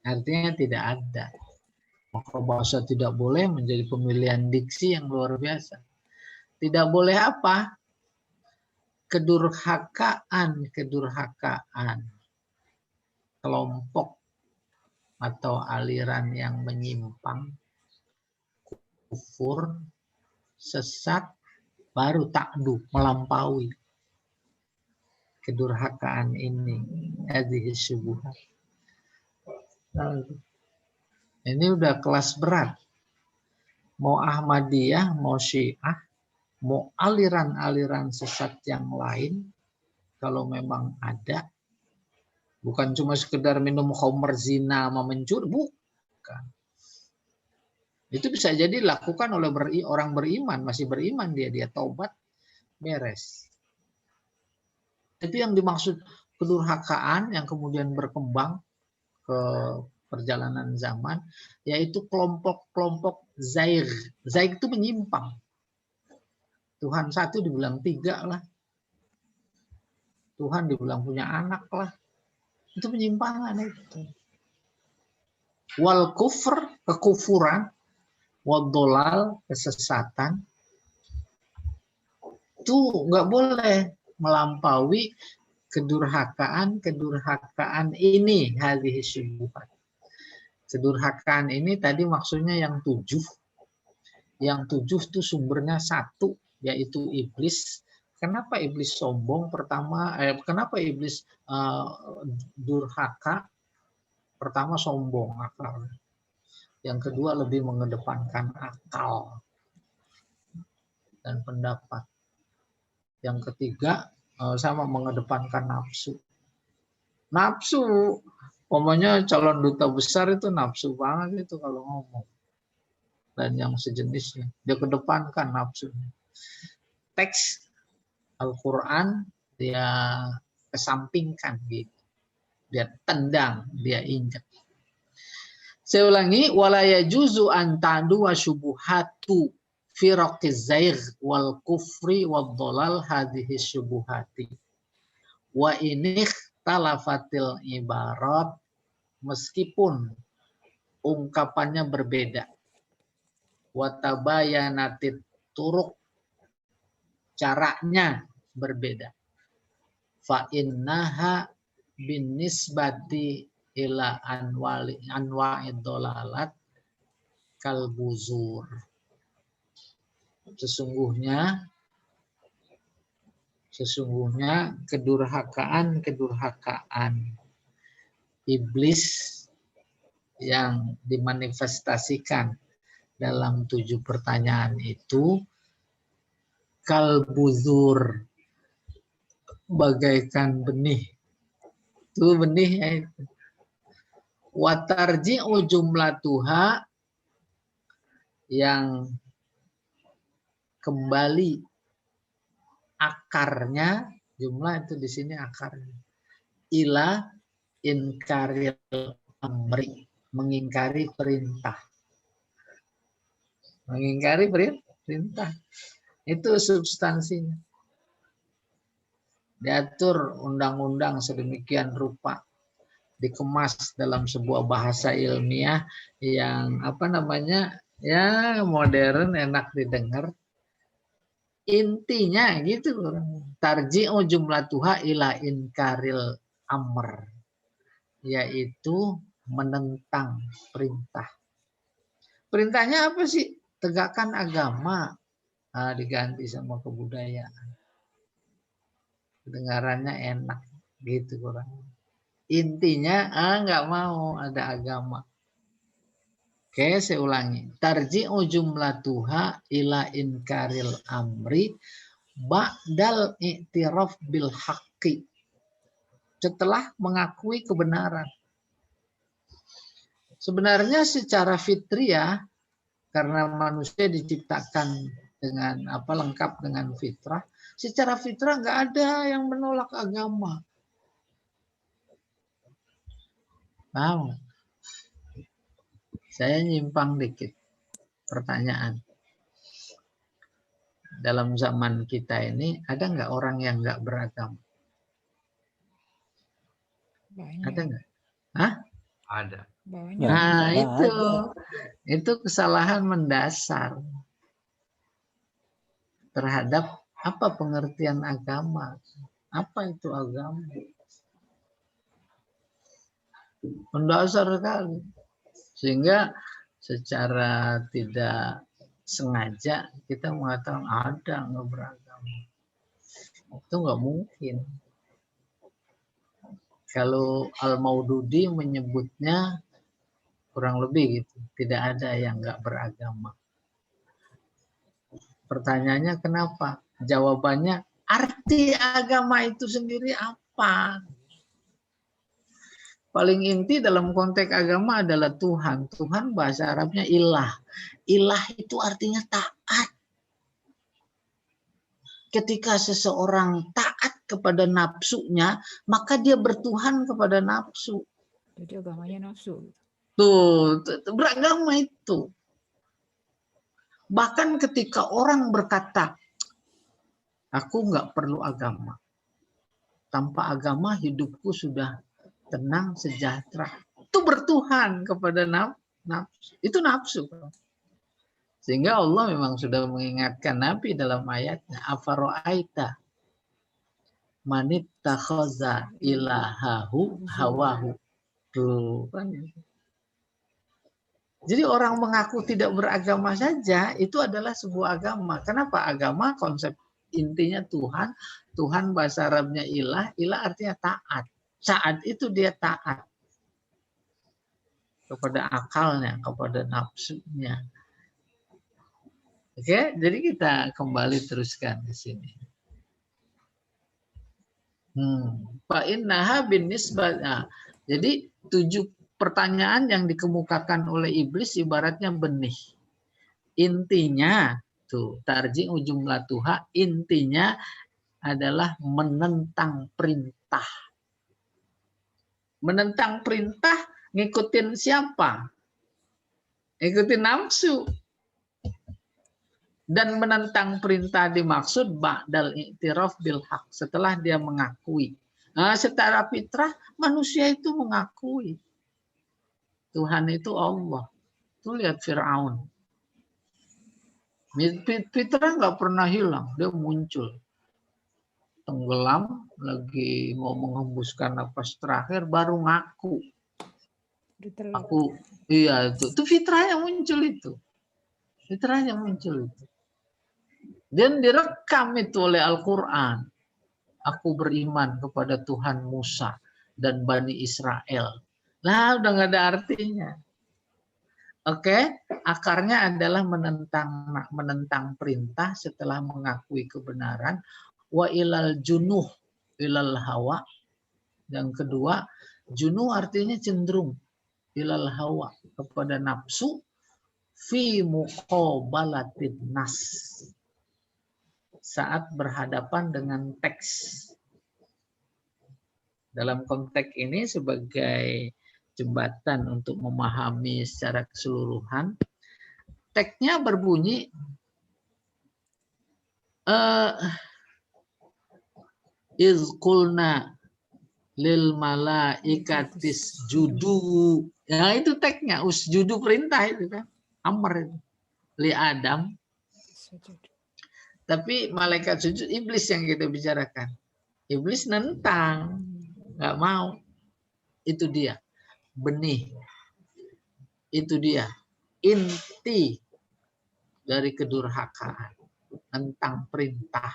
artinya tidak ada. Maka bahasa tidak boleh menjadi pemilihan diksi yang luar biasa. Tidak boleh apa? Kedurhakaan kelompok atau aliran yang menyimpang, kufur, sesat, baru takdu, melampaui. Kedurhakaan ini, hadhihi syubuhat. Ini udah kelas berat. Mau Ahmadiyah, mau Syiah, mau aliran-aliran sesat yang lain, kalau memang ada, bukan cuma sekedar minum khamr, zina, sama mencuri, bukan. Itu bisa jadi dilakukan oleh orang beriman, masih beriman dia taubat, beres. Itu yang dimaksud kedurhakaan yang kemudian berkembang ke perjalanan zaman, yaitu kelompok-kelompok zaigh. Zaigh itu menyimpang. Tuhan satu dibilang tiga lah. Tuhan dibilang punya anak lah. Itu penyimpangan itu. Wal kufr, kekufuran, wal dolal, kesesatan. Itu nggak boleh melampaui kedurhakaan ini, hadhihi syubuhat. Kedurhakaan ini tadi maksudnya yang 7. Yang 7 itu sumbernya satu, yaitu iblis. Kenapa iblis sombong? Kenapa iblis durhaka? Pertama sombong, akal. Yang kedua lebih mengedepankan akal dan pendapat. Yang ketiga sama mengedepankan nafsu. Nafsu, pokoknya calon duta besar itu nafsu banget itu kalau ngomong. Dan yang sejenisnya, dia kedepankan nafsunya. Teks Al-Quran dia kesampingkan gitu. Dia tendang, dia injak. Saya ulangi, wala yajuzu an ta'du wa syubuhatu firaqiz zaigh wal kufri wad dhalal hadhihi syubuhati. Wa inikh talafatil ibarat, meskipun ungkapannya berbeda. Wa tabayanatit turuq, caranya berbeda. Fa innaha bin nisbati ila anwa'id dhalalat kal buzur. Sesungguhnya kedurhakaan iblis yang dimanifestasikan dalam 7 pertanyaan itu kal buzur, bagaikan benih. Itu benihnya itu. Watarji'u jumlatuha, yang kembali akarnya, jumlah itu di sini akarnya, ila inkaril amri, mengingkari perintah. Mengingkari perintah. Itu substansinya. Diatur undang-undang sedemikian rupa, dikemas dalam sebuah bahasa ilmiah yang ya modern, enak didengar. Intinya gitu, tarji'u jumlatuha ila inkaril amr, yaitu menentang perintah. Perintahnya apa sih? Tegakkan agama. Diganti sama kebudayaan. Kedengarannya enak gitu kurang. Intinya nggak mau ada agama. Oke, saya ulangi. Tarji'u jumlatuha ila inkaril amri ba'dal i'tiraf bil haqqi. Setelah mengakui kebenaran. Sebenarnya secara fitriah, karena manusia diciptakan dengan lengkap dengan fitrah, secara fitrah nggak ada yang menolak agama. Paham? Saya nyimpang dikit pertanyaan. Dalam zaman kita ini ada nggak orang yang nggak beragama? Banyak. Ada nggak? Hah? Ada. Banyak. Nah, Nggak itu kesalahan mendasar terhadap apa pengertian agama. Apa itu agama? Mendasar sekali. Sehingga secara tidak sengaja kita mengatakan ada nggak beragama. Itu nggak mungkin. Kalau Al-Maududi menyebutnya kurang lebih gitu, tidak ada yang nggak beragama. Pertanyaannya kenapa? Jawabannya arti agama itu sendiri apa? Paling inti dalam konteks agama adalah Tuhan. Tuhan bahasa Arabnya ilah. Ilah itu artinya taat. Ketika seseorang taat kepada nafsunya, maka dia bertuhan kepada nafsu. Jadi agamanya nafsu. Tuh, beragama itu. Bahkan ketika orang berkata, aku nggak perlu agama. Tanpa agama hidupku sudah tenang, sejahtera. Itu bertuhan kepada nafsu. Itu nafsu. Sehingga Allah memang sudah mengingatkan Nabi dalam ayatnya. Afaro'aita manittakhaza ilahahu hawahu. Tuh, kan. Jadi orang mengaku tidak beragama saja, itu adalah sebuah agama. Kenapa? Agama konsep intinya Tuhan. Tuhan bahasa Arabnya ilah. Ilah artinya taat. Saat itu dia taat kepada akalnya, kepada nafsunya. Oke, jadi kita kembali teruskan di sini. Fa innaha bin nisbat. Jadi 7 pertanyaan yang dikemukakan oleh iblis ibaratnya benih. Intinya tuh tarji'u jumlatuha, intinya adalah menentang perintah. Menentang perintah ngikutin siapa? Ngikutin nafsu. Dan menentang perintah dimaksud ba'dal i'tiraf bil haq, setelah dia mengakui. Nah, secara fitrah manusia itu mengakui Tuhan itu Allah. Tuh lihat Fir'aun. Fitrah nggak pernah hilang, dia muncul. Tenggelam, lagi mau menghembuskan napas terakhir, baru ngaku. Aku, iya itu fitrah yang muncul itu. Fitrah yang muncul itu. Dan direkam itu oleh Al-Quran. Aku beriman kepada Tuhan Musa dan Bani Israel. Nah, udah nggak ada artinya. Oke, akarnya adalah menentang perintah setelah mengakui kebenaran. Wa ilal junuh ilal hawa. Yang kedua, junuh artinya cenderung ilal hawa, kepada nafsu, fi muqabalatin nas, saat berhadapan dengan teks. Dalam konteks ini sebagai jembatan untuk memahami secara keseluruhan, teksnya berbunyi izqulna lil malaikatis judu. Ya itu teksnya, usjudu perintah itu kan. Amr itu. Li Adam. Tapi malaikat sujud iblis yang kita bicarakan. Iblis nentang, nggak mau. Itu dia benih. Itu dia inti dari kedurhakaan, tentang perintah.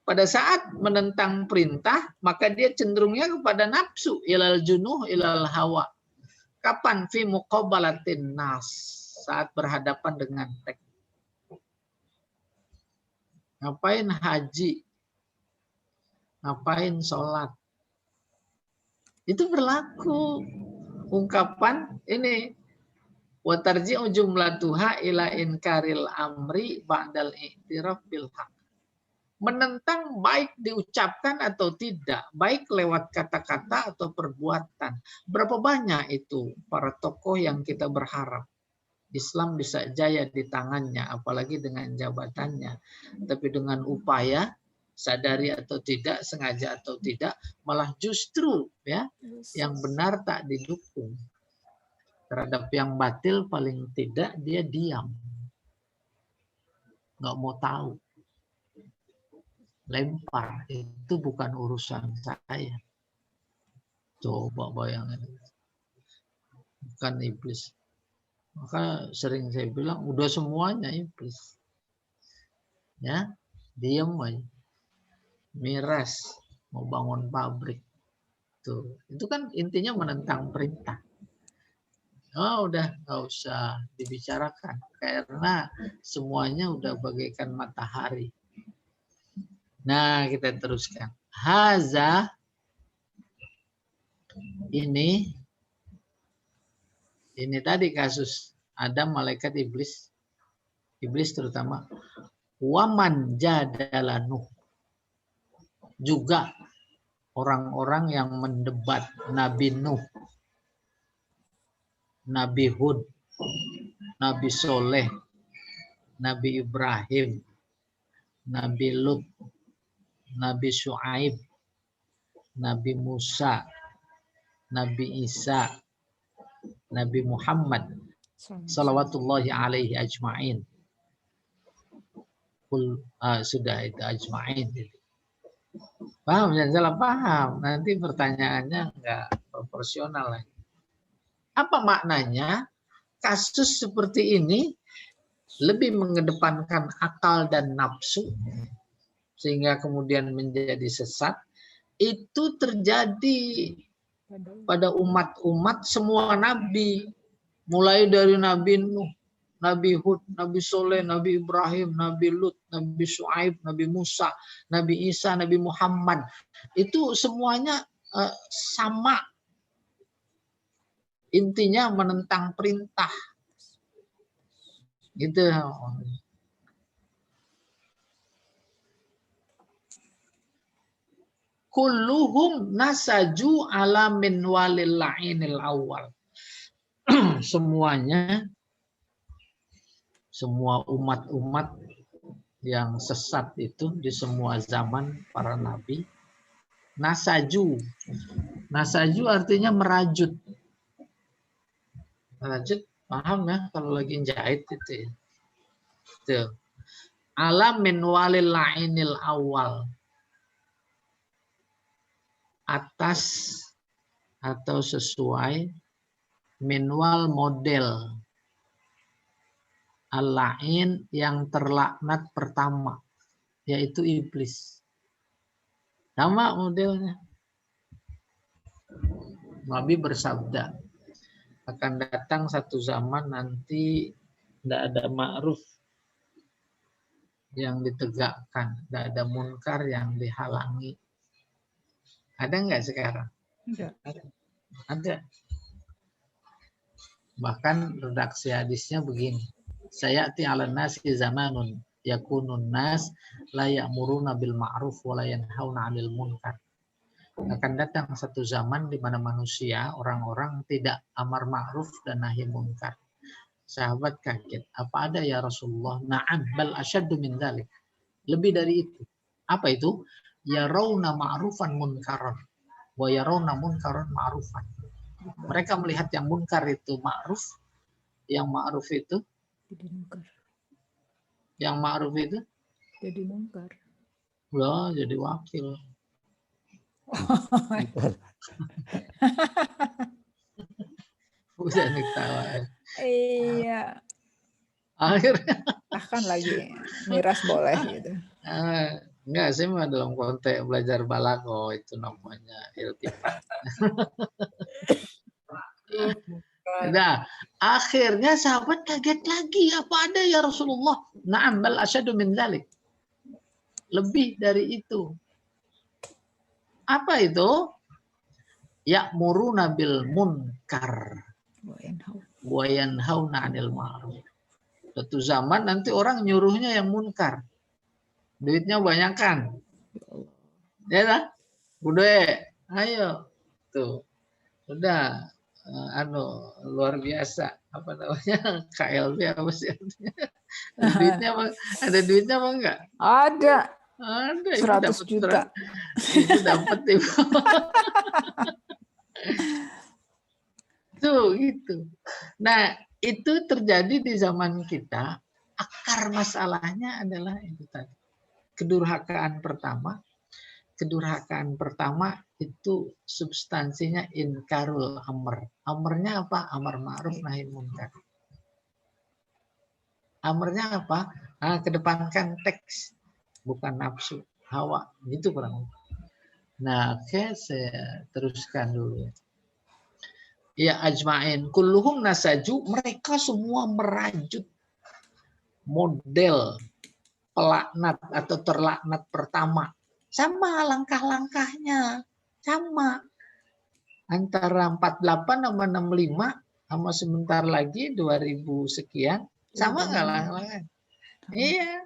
Pada saat menentang perintah, maka dia cenderungnya kepada nafsu, ilal junuh, ilal hawa. Kapan? Fi muqabalatin nas, saat berhadapan dengan teks. Ngapain haji? Ngapain sholat? Itu berlaku. Ungkapan ini, wa tarji'u jumlatuha ila inkaril amri ba'dal i'tiraf bil haq. Menentang baik diucapkan atau tidak, baik lewat kata-kata atau perbuatan. Berapa banyak itu para tokoh yang kita berharap Islam bisa jaya di tangannya, apalagi dengan jabatannya. Tapi dengan upaya, sadari atau tidak, sengaja atau tidak, malah justru ya yang benar tak didukung. Terhadap yang batil paling tidak dia diam. Nggak mau tahu. Lempar, itu bukan urusan saya. Coba bayangin. Bukan iblis. Maka sering saya bilang, udah semuanya iblis. Ya, diam aja. Miras, mau bangun pabrik. Tuh, itu kan intinya menentang perintah. Oh, udah nggak usah dibicarakan karena semuanya udah bagaikan matahari. Nah, kita teruskan. Haza ini tadi kasus Adam, malaikat, iblis terutama. Waman jadala Nuh, juga orang-orang yang mendebat Nabi Nuh, Nabi Hud, Nabi Soleh, Nabi Ibrahim, Nabi Lut, Nabi Syuaib, Nabi Musa, Nabi Isa, Nabi Muhammad salawatullahi alaihi ajma'in. Sudah itu ajma'in. Paham? Jangan salah paham. Nanti pertanyaannya enggak proporsional lagi. Apa maknanya? Kasus seperti ini lebih mengedepankan akal dan nafsu sehingga kemudian menjadi sesat. Itu terjadi pada umat-umat semua nabi. Mulai dari Nabi Nuh, Nabi Hud, Nabi Soleh, Nabi Ibrahim, Nabi Lut, Nabi Syuaib, Nabi Musa, Nabi Isa, Nabi Muhammad. Itu semuanya sama. Intinya menentang perintah. Gitu. Kulluhum nasaju ala min walil la'inil awal. Semuanya, semua umat-umat yang sesat itu di semua zaman para nabi, nasaju. Nasaju artinya merajut. Merajut, paham ya kalau lagi jahit itu ya. Tuh. Ala min walil la'inil awal. Atas atau sesuai minwal model al-la'in yang terlaknat pertama, yaitu iblis. Sama modelnya. Nabi bersabda, akan datang satu zaman nanti tidak ada ma'ruf yang ditegakkan, tidak ada munkar yang dihalangi. Ada nggak sekarang? Ada. Bahkan redaksi hadisnya begini. Sayati 'alan nasi zamanun yakunun nas la ya'muruna bil ma'ruf wa la yanhauna 'anil munkar. Akan datang satu zaman di mana manusia, orang-orang tidak amar ma'ruf dan nahi munkar. Sahabat kaget. Apa ada ya Rasulullah? Na'am bal asyaddu min dzalik. Lebih dari itu. Apa itu? Yarawna ma'rufan munkaran wa yarawna munkaran ma'rufan. Mereka melihat yang munkar itu ma'ruf, yang ma'ruf itu jadi munkar. Yang ma'ruf itu Jadi munkar. loh, jadi wakil. Udah nih tawa. Iya. Akhirnya Bahkan lagi miras boleh gitu. enggak, saya mah dalam konteks belajar balaghah itu namanya iltifat. Nah, akhirnya sahabat kaget lagi. Apa ada ya Rasulullah? Na'am bal asyadu min dzalik. Lebih dari itu. Apa itu? Ya'muruna bil munkar wa yanhauna 'anil ma'ruf. Suatu zaman nanti orang nyuruhnya yang munkar. Duitnya banyakan. Ya lah. Udah, ayo. Tuh. Udah luar biasa. Apa namanya? KLB apa sih artinya? Ada duitnya apa enggak? Ada Ada. 100 juta. Itu dapat Ibu. Tuh gitu. Nah, itu terjadi di zaman kita. Akar masalahnya adalah itu tadi. Kedurhakaan pertama. Kedurhakaan pertama itu substansinya inkarul amr. Amrnya apa? Amar ma'ruf nahi munkar. Amrnya apa? Kedepankan teks, bukan nafsu, hawa. Gitu kurang lebih. Nah, oke, saya teruskan dulu. Ya ajma'in kulluhum nasaju, mereka semua merajut model pelaknat atau terlaknat pertama. Sama langkah-langkahnya. Sama. Antara 48 sama 65 sama sebentar lagi 2000 sekian. Sama nggak langkah-langkah? Iya.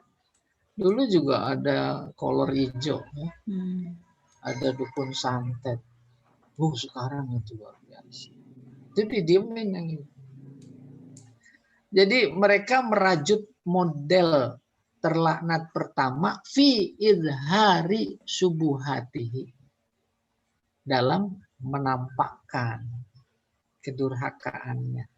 Dulu juga ada kolor hijau. Ya. Ada dukun santet. Sekarang itu luar biasa. Itu didiemin yang ini. Jadi mereka merajut model terlaknat pertama fi izhari subuhatihi, dalam menampakkan kedurhakaannya.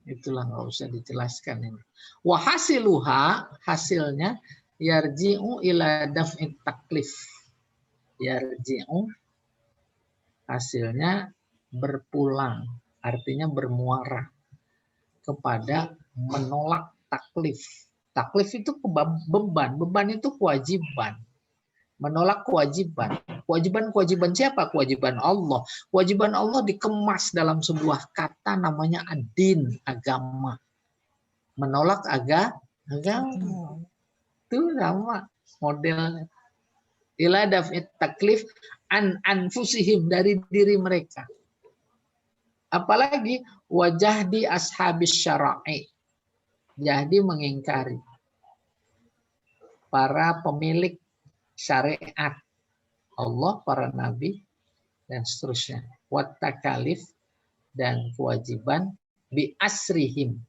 Itulah, nggak usah dijelaskan ini. Wa hasiluha, hasilnya yarji'u ila daf'it taklif. Yarji'u, hasilnya berpulang, artinya bermuara kepada menolak taklif. Taklif itu beban. Beban itu kewajiban. Menolak kewajiban. Kewajiban siapa? Kewajiban Allah. Kewajiban Allah dikemas dalam sebuah kata namanya ad-din, agama. Menolak agama. Itu sama modelnya. Ila daf'it taklif an anfusihim, dari diri mereka. Apalagi wajah di ashabis syara'i. Jadi mengingkari para pemilik syariat Allah, para nabi, dan seterusnya. Wat takalif, dan kewajiban bi asrihim,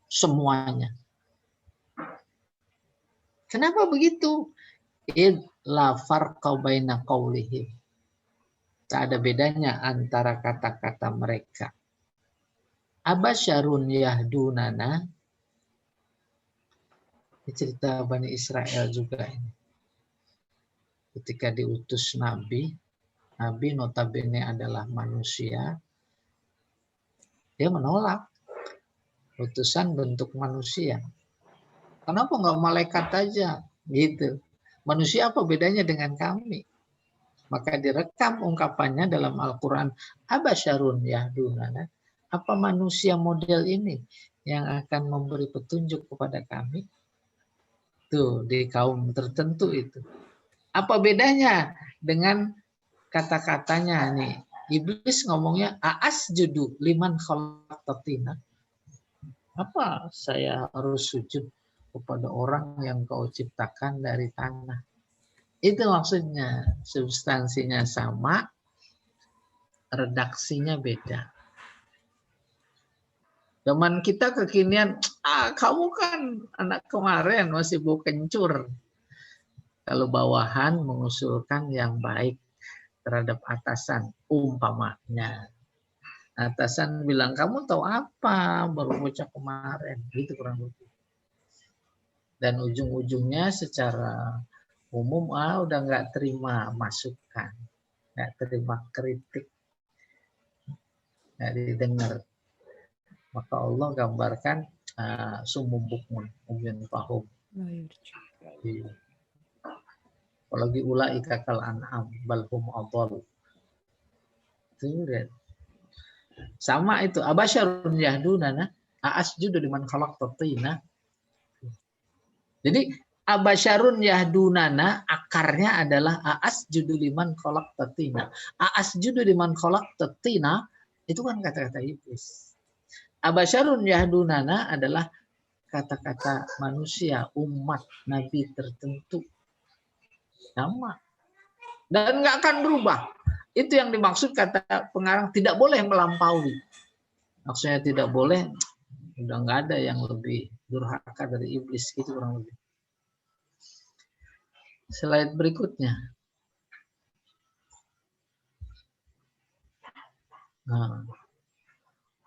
semuanya. Kenapa begitu? Id la farqa baina qaulihim. Tak ada bedanya antara kata-kata mereka. Abasyarun yahdunana. Ini cerita Bani Israel juga ini. Ketika diutus Nabi notabene adalah manusia, dia menolak utusan bentuk manusia. Kenapa nggak malaikat aja? Gitu. Manusia apa bedanya dengan kami? Maka direkam ungkapannya dalam Al-Quran. Abasyarun yahdunana. Apa manusia model ini yang akan memberi petunjuk kepada kami? Tuh, di kaum tertentu itu. Apa bedanya dengan kata-katanya nih? Iblis ngomongnya aasjudu liman khalaqtatina. Apa saya harus sujud kepada orang yang kau ciptakan dari tanah? Itu maksudnya, substansinya sama, redaksinya beda. Zaman kita kekinian, kamu kan anak kemarin masih bau kencur. Kalau bawahan mengusulkan yang baik terhadap atasan, umpamanya. Atasan bilang, kamu tahu apa, baru bocah kemarin. Gitu kurang lebih. Dan ujung-ujungnya secara umum, udah nggak terima masukan. Nggak terima kritik. Nggak didengar. Maka Allah gambarkan sumum bukmun, umyun fahum. Apalagi ulaika kal an'am balhum adall. Itu Sama itu, abasyarun yahdunana asjudu liman khalaqta tina. Jadi abasyarun yahdunana akarnya adalah asjudu liman khalaqta tina. Asjudu liman khalaqta tina itu kan kata-kata iblis. Abasyarun yahdunana adalah kata-kata manusia, umat nabi tertentu. Sama. Dan nggak akan berubah. Itu yang dimaksud kata pengarang tidak boleh melampaui. Maksudnya tidak boleh, udah nggak ada yang lebih durhaka dari iblis, gitu kurang lebih. Slide berikutnya. Nah.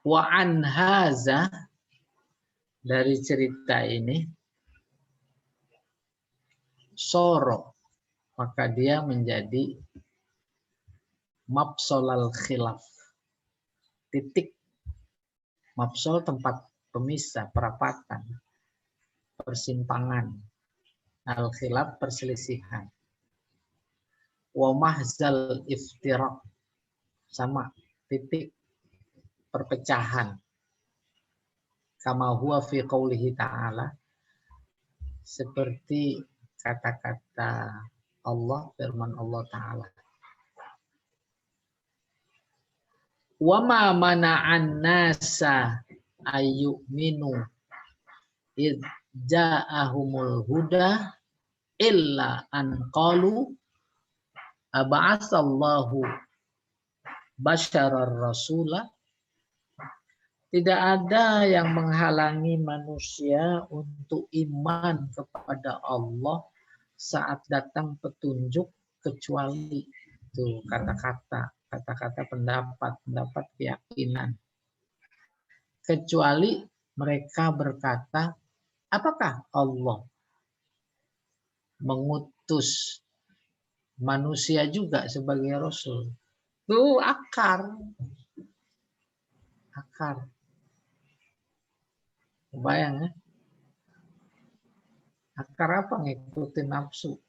Wa an haza, dari cerita ini, soro, maka dia menjadi mabsolal khilaf, titik mabsol, tempat pemisah, perapatan, persimpangan, al khilaf, perselisihan, wa mahzal iftiraq, sama, titik perpecahan, kama huwa fi qaulihi ta'ala, seperti kata-kata Allah, firman Allah Ta'ala. Wa ma mana'an nasa ayyuminu id ja'ahumul huda illa an qalu aba'atsallahu basyarar rasula. Tidak ada yang menghalangi manusia untuk iman kepada Allah saat datang petunjuk, kecuali itu kata-kata pendapat keyakinan. Kecuali mereka berkata, apakah Allah mengutus manusia juga sebagai rasul? Itu akar. Bayang ya? Akar apa? Ngikutin nafsu.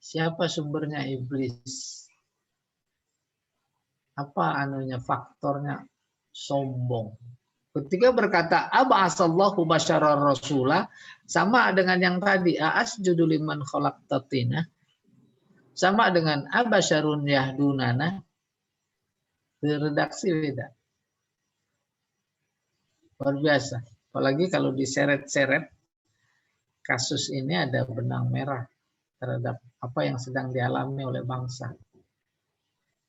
Siapa sumbernya? Iblis. Apa anunya, faktornya? Sombong. Ketika berkata aba'asallahu basyarar rasula, sama dengan yang tadi, asjudu liman khalaqta tina, sama dengan abasyarun yahdunana, redaksi beda. Luar biasa. Apalagi kalau diseret-seret, kasus ini ada benang merah terhadap apa yang sedang dialami oleh bangsa.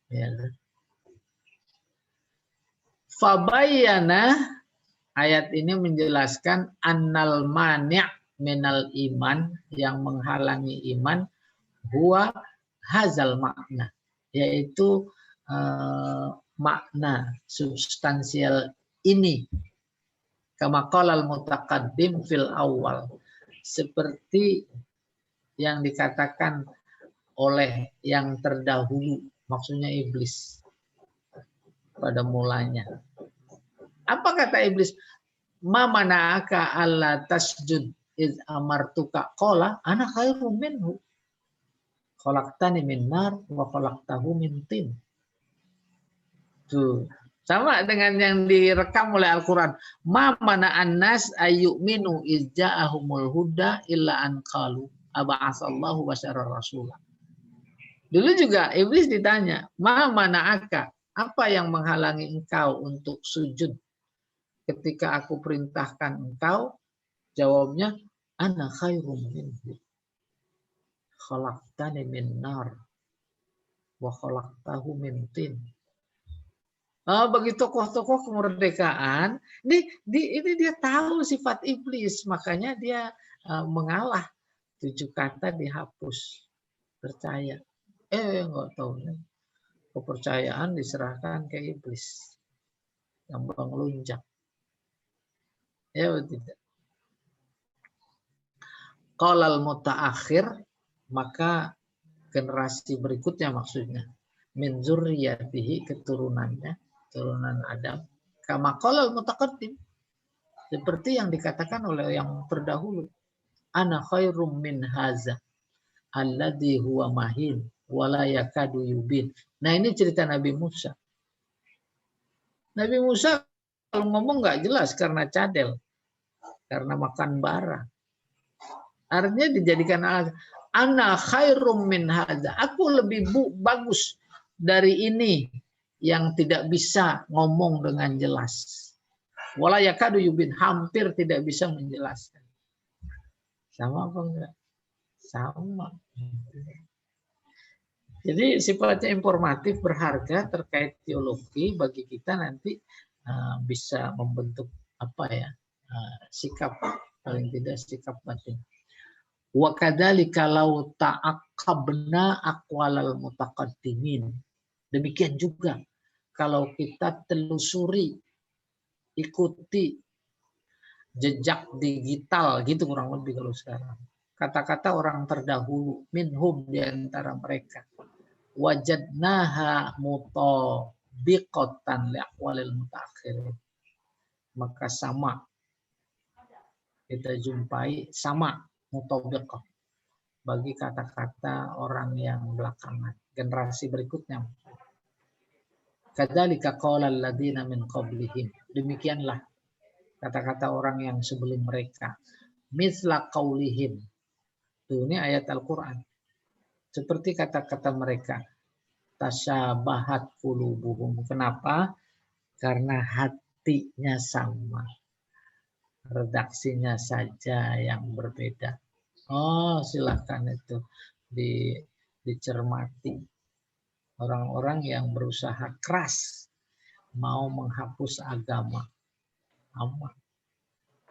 Ya. Fabayyana, ayat ini menjelaskan annal mani' minal iman, yang menghalangi iman, huwa hazal makna, yaitu makna substansial ini. Kama qalal mutaqaddim fil awal, seperti yang dikatakan oleh yang terdahulu, maksudnya iblis pada mulanya. Apa kata iblis? Ma mana'aka alla tasjud iz amartuka qala ana khairum minhu khalaqtani min nar wa khalaqtahu min tin. Tuh. Sama dengan yang direkam oleh Al-Quran. Ma mana'an nas ayyuminu iz ja'ahumul huda illa an qalu aba'asallahu basyarar rasulah. Dulu juga iblis ditanya, ma mana'aka, apa yang menghalangi engkau untuk sujud ketika aku perintahkan engkau? Jawabnya, ana khairum minhu khalaqtani min nar wa khalaqtahu min tin. Bagi tokoh-tokoh kemerdekaan, ini dia tahu sifat iblis, makanya dia mengalah. 7 kata dihapus. Percaya. Enggak tahu. Kepercayaan diserahkan ke iblis. Gampang lunjak. Ya tidak. Qalal mutaakhir, maka generasi berikutnya maksudnya. Min zurriyatihi, keturunannya. Turunan Adam, kama qalal mutaqaddim, seperti yang dikatakan oleh yang terdahulu, ana khairum min haza alladhi huwa mahin wa la yakadu yubin. Nah, ini cerita Nabi Musa. Nabi Musa kalau ngomong nggak jelas karena cadel, karena makan bara. Artinya dijadikan alat. Ana khairum min hadza. Aku lebih bagus dari ini yang tidak bisa ngomong dengan jelas. Wala yakadu yubin, hampir tidak bisa menjelaskan. Sama apa enggak? Sama. Jadi sifatnya informatif, berharga terkait teologi bagi kita nanti bisa membentuk apa ya, sikap, paling tidak sikap batin. Wa kadzalika law ta'aqqabna aqwalal mutaqaddimin. Demikian juga kalau kita telusuri, ikuti jejak digital gitu kurang lebih kalau sekarang. Kata-kata orang terdahulu, minhum di antara mereka. Wajadnaha mutabiqatan liaqwalil mutaakhirin. Maka sama kita jumpai sama mutabiqah bagi kata-kata orang yang belakangan, generasi berikutnya. Kadzalika qala alladziina min qablihim. Demikianlah kata-kata orang yang sebelum mereka. Mithla qaulihim. Tuh, ini ayat Al-Qur'an. Seperti kata-kata mereka. Tasyabahat qulubuhum. Kenapa? Karena hatinya sama. Redaksinya saja yang berbeda. Oh, silakan itu dicermati. Orang-orang yang berusaha keras mau menghapus agama.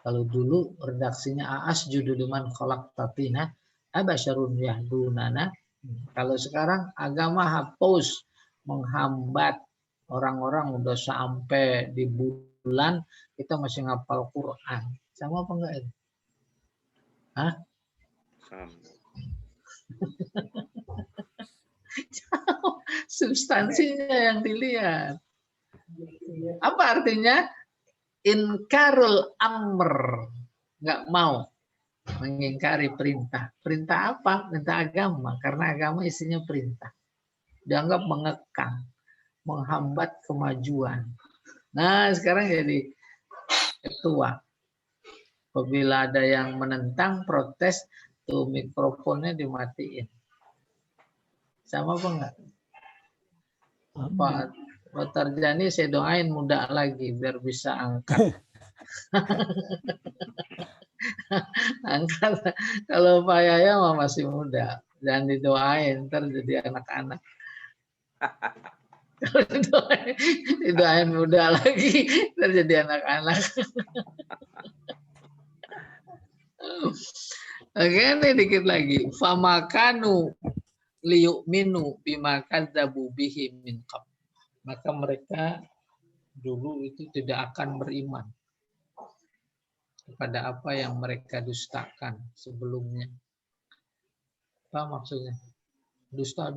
Kalau dulu redaksinya asjudu liman khalaqtatina abasyarun yahdunana. Kalau sekarang agama hapus, menghambat. Orang-orang udah sampai di bulan kita masih ngapal Quran. Sama apa enggak itu? Hah? Substansinya yang dilihat. Apa artinya? Inkarul amr, nggak mau mengingkari perintah. Perintah apa? Perintah agama, karena agama isinya perintah. Dianggap mengekang, menghambat kemajuan. Nah, sekarang jadi ketua. Apabila ada yang menentang, protes, tuh mikrofonnya dimatiin. Sama apa enggak? Pak Tarjani saya doain muda lagi biar bisa angkat. Angkat. Kalau Pak Yaya masih muda, jangan didoain, ntar jadi anak-anak. Kalau didoain muda lagi, ntar jadi anak-anak. Oke, ini dikit lagi. Famakanu liyu'minu bima kadzabu bihi min qabl. Maka mereka dulu itu tidak akan beriman kepada apa yang mereka dustakan sebelumnya. Apa maksudnya? Dusta.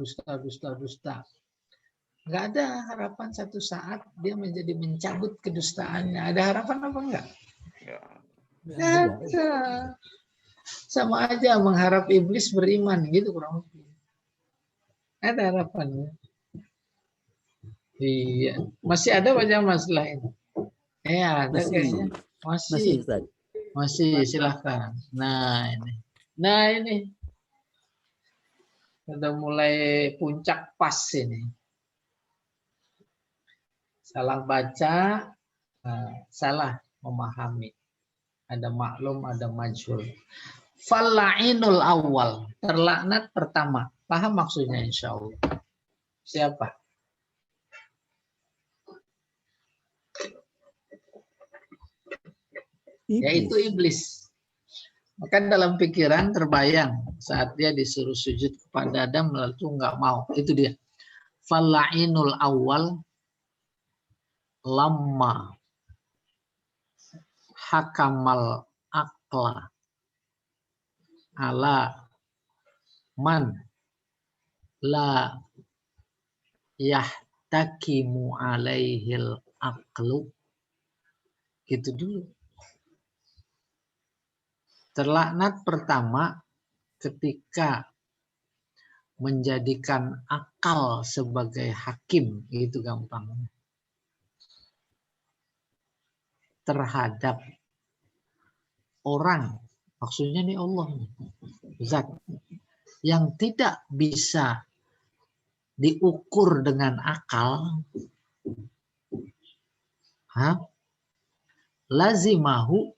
Nggak ada harapan satu saat dia menjadi mencabut kedustaannya. Ada harapan apa enggak? Nggak ada. Sama aja mengharap iblis beriman gitu kurang lebih. Ada harapannya. Iya, masih ada wajah masalah ini. Ada kayaknya. Masih silahkan. Nah ini. Sudah mulai puncak pas ini. Salah baca, salah memahami. Ada maklum, ada majhul. Falla'inul awal, terlaknat pertama. Paham maksudnya insya Allah. Siapa? Yaitu iblis. Maka dalam pikiran terbayang saat dia disuruh sujud kepada Adam lalu nggak mau. Itu dia. Falla'inul awal lamma hakamal akla ala man la yahtakimu alaihil aqlu. Gitu dulu. Terlaknat pertama ketika menjadikan akal sebagai hakim, itu gampang. terhadap orang, maksudnya nih Allah, zat yang tidak bisa diukur dengan akal, lazimahu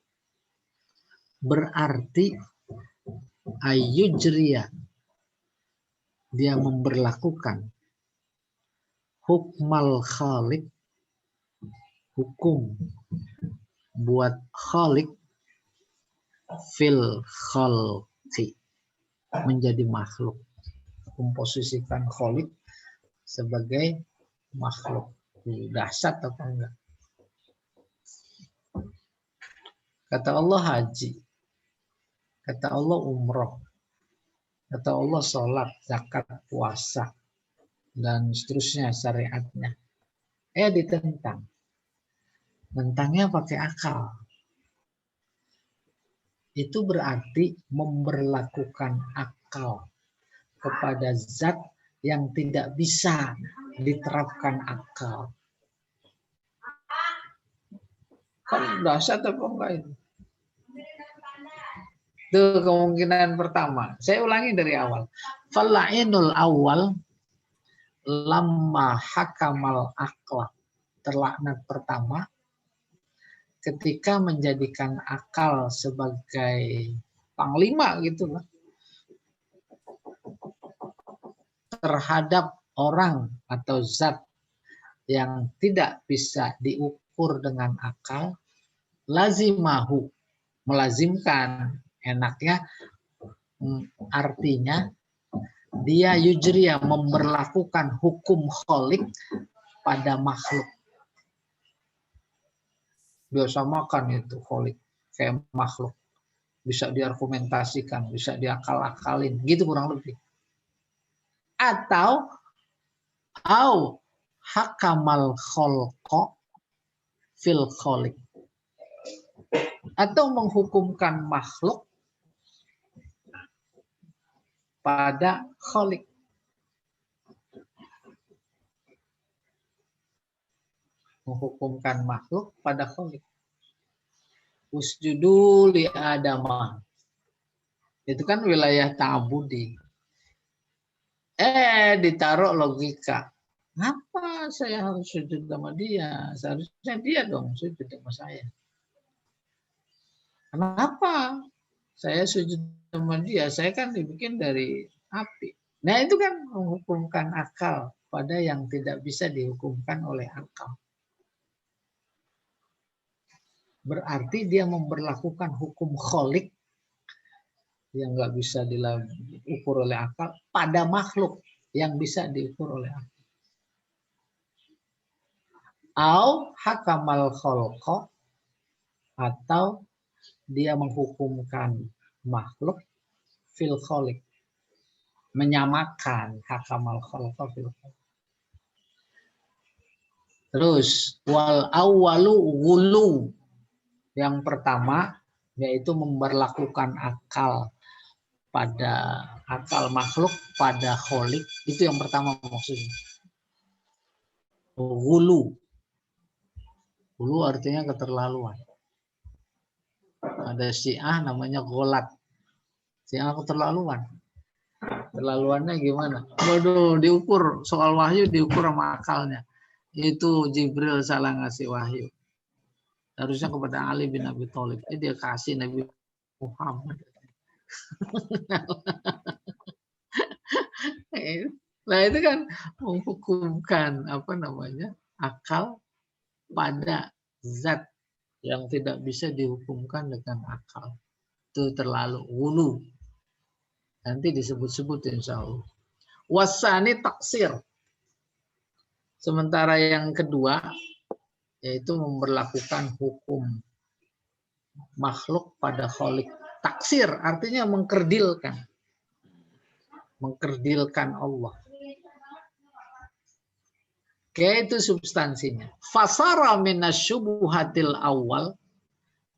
berarti ayyujriya, dia memberlakukan hukmal khaliq, hukum buat khaliq, fil khalqi, menjadi makhluk, memposisikan khaliq sebagai makhluk. Dahsyat apa enggak? Kata Allah haji, kata Allah umroh, kata Allah sholat, zakat, puasa, dan seterusnya syariatnya. Ditentang. Tentangnya pakai akal. Itu berarti memberlakukan akal kepada zat yang tidak bisa diterapkan akal. Kan dahsyat apa enggak itu? Itu kemungkinan pertama. Saya ulangi dari awal. Fala'inul awal lamma hakamal akla. Terlaknat pertama ketika menjadikan akal sebagai panglima gitu lah terhadap orang atau zat yang tidak bisa diukur dengan akal, lazimahu, melazimkan, enaknya artinya dia yujriya, memberlakukan hukum kholik pada makhluk. Biasa makan itu kholik kayak makhluk, bisa diargumentasikan, bisa diakal-akalin, gitu kurang lebih. Atau hakamal kholqo fil kholik, atau menghukumkan makhluk pada kholik. Menghukumkan makhluk pada kholik. Usjudu li Adama. Itu kan wilayah ta'budi. Ditaruh logika. Kenapa saya harus sujud sama dia? Seharusnya dia dong sujud sama saya. Kenapa saya sujud sama dia? Saya kan dibikin dari api. Nah itu kan menghukumkan akal pada yang tidak bisa dihukumkan oleh akal. Berarti dia memberlakukan hukum kholik yang nggak bisa diukur oleh akal pada makhluk yang bisa diukur oleh akal. Au hakamal kholqo, atau dia menghukumkan makhluk fil kholik, menyamakan hakamal kholqo fil kholik. Terus wal awwalu ghulu, yang pertama yaitu memberlakukan akal pada akal makhluk pada kholik, itu yang pertama maksudnya. Ghulu. Ghulu artinya keterlaluan. Ada Syiah namanya gholat. Syiah keterlaluan. Keterlaluannya gimana? Waduh, diukur soal wahyu diukur sama akalnya. Itu Jibril salah ngasih wahyu. Harusnya kepada Ali bin Abi Thalib. Dia kasih Nabi Muhammad. Nah itu kan menghukumkan akal pada zat yang tidak bisa dihukumkan dengan akal. Itu terlalu ghulu. Nanti disebut-sebut insya Allah. Wasani taksir. Sementara yang kedua yaitu memberlakukan hukum makhluk pada kholik. Taksir artinya mengkerdilkan. Mengkerdilkan Allah. Oke, itu substansinya. Fasara minasyubuhatil awal.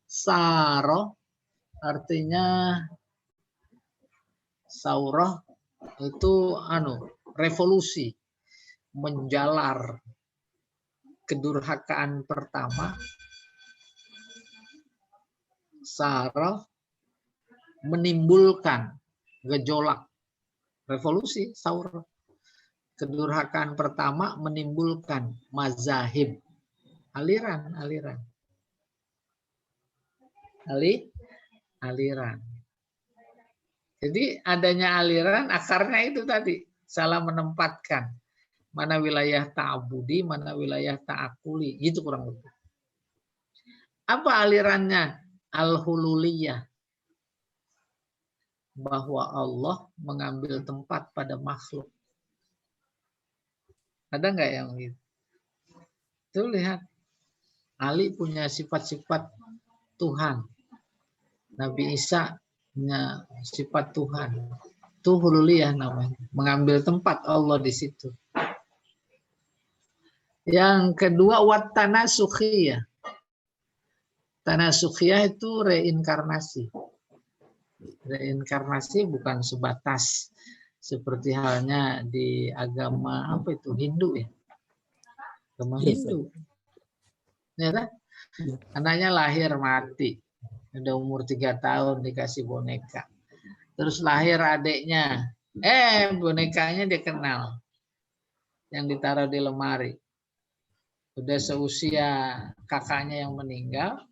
Saro artinya saurah itu revolusi, menjalar kedurhakaan pertama Sarah menimbulkan gejolak, revolusi, saurah. Kedurhakaan pertama menimbulkan mazahib, aliran. Jadi adanya aliran, akarnya itu tadi, salah menempatkan. Mana wilayah ta'abudi, mana wilayah ta'akuli. Gitu kurang lebih. Apa alirannya? Al-hululiyah. Bahwa Allah mengambil tempat pada makhluk. Ada nggak yang gitu? Tuh lihat. Ali punya sifat-sifat Tuhan. Nabi Isa punya sifat Tuhan. Itu hululiyah namanya. Mengambil tempat Allah di situ. Yang kedua, wat tanasukhiyah. Tanasukhiyah itu reinkarnasi. Reinkarnasi bukan sebatas seperti halnya di agama apa itu Hindu ya. Agama Hindu. Ya kan? Anaknya lahir mati. Udah umur 3 tahun dikasih boneka. Terus lahir adiknya. Bonekanya dia kenal. Yang ditaruh di lemari. Udah seusia kakaknya yang meninggal.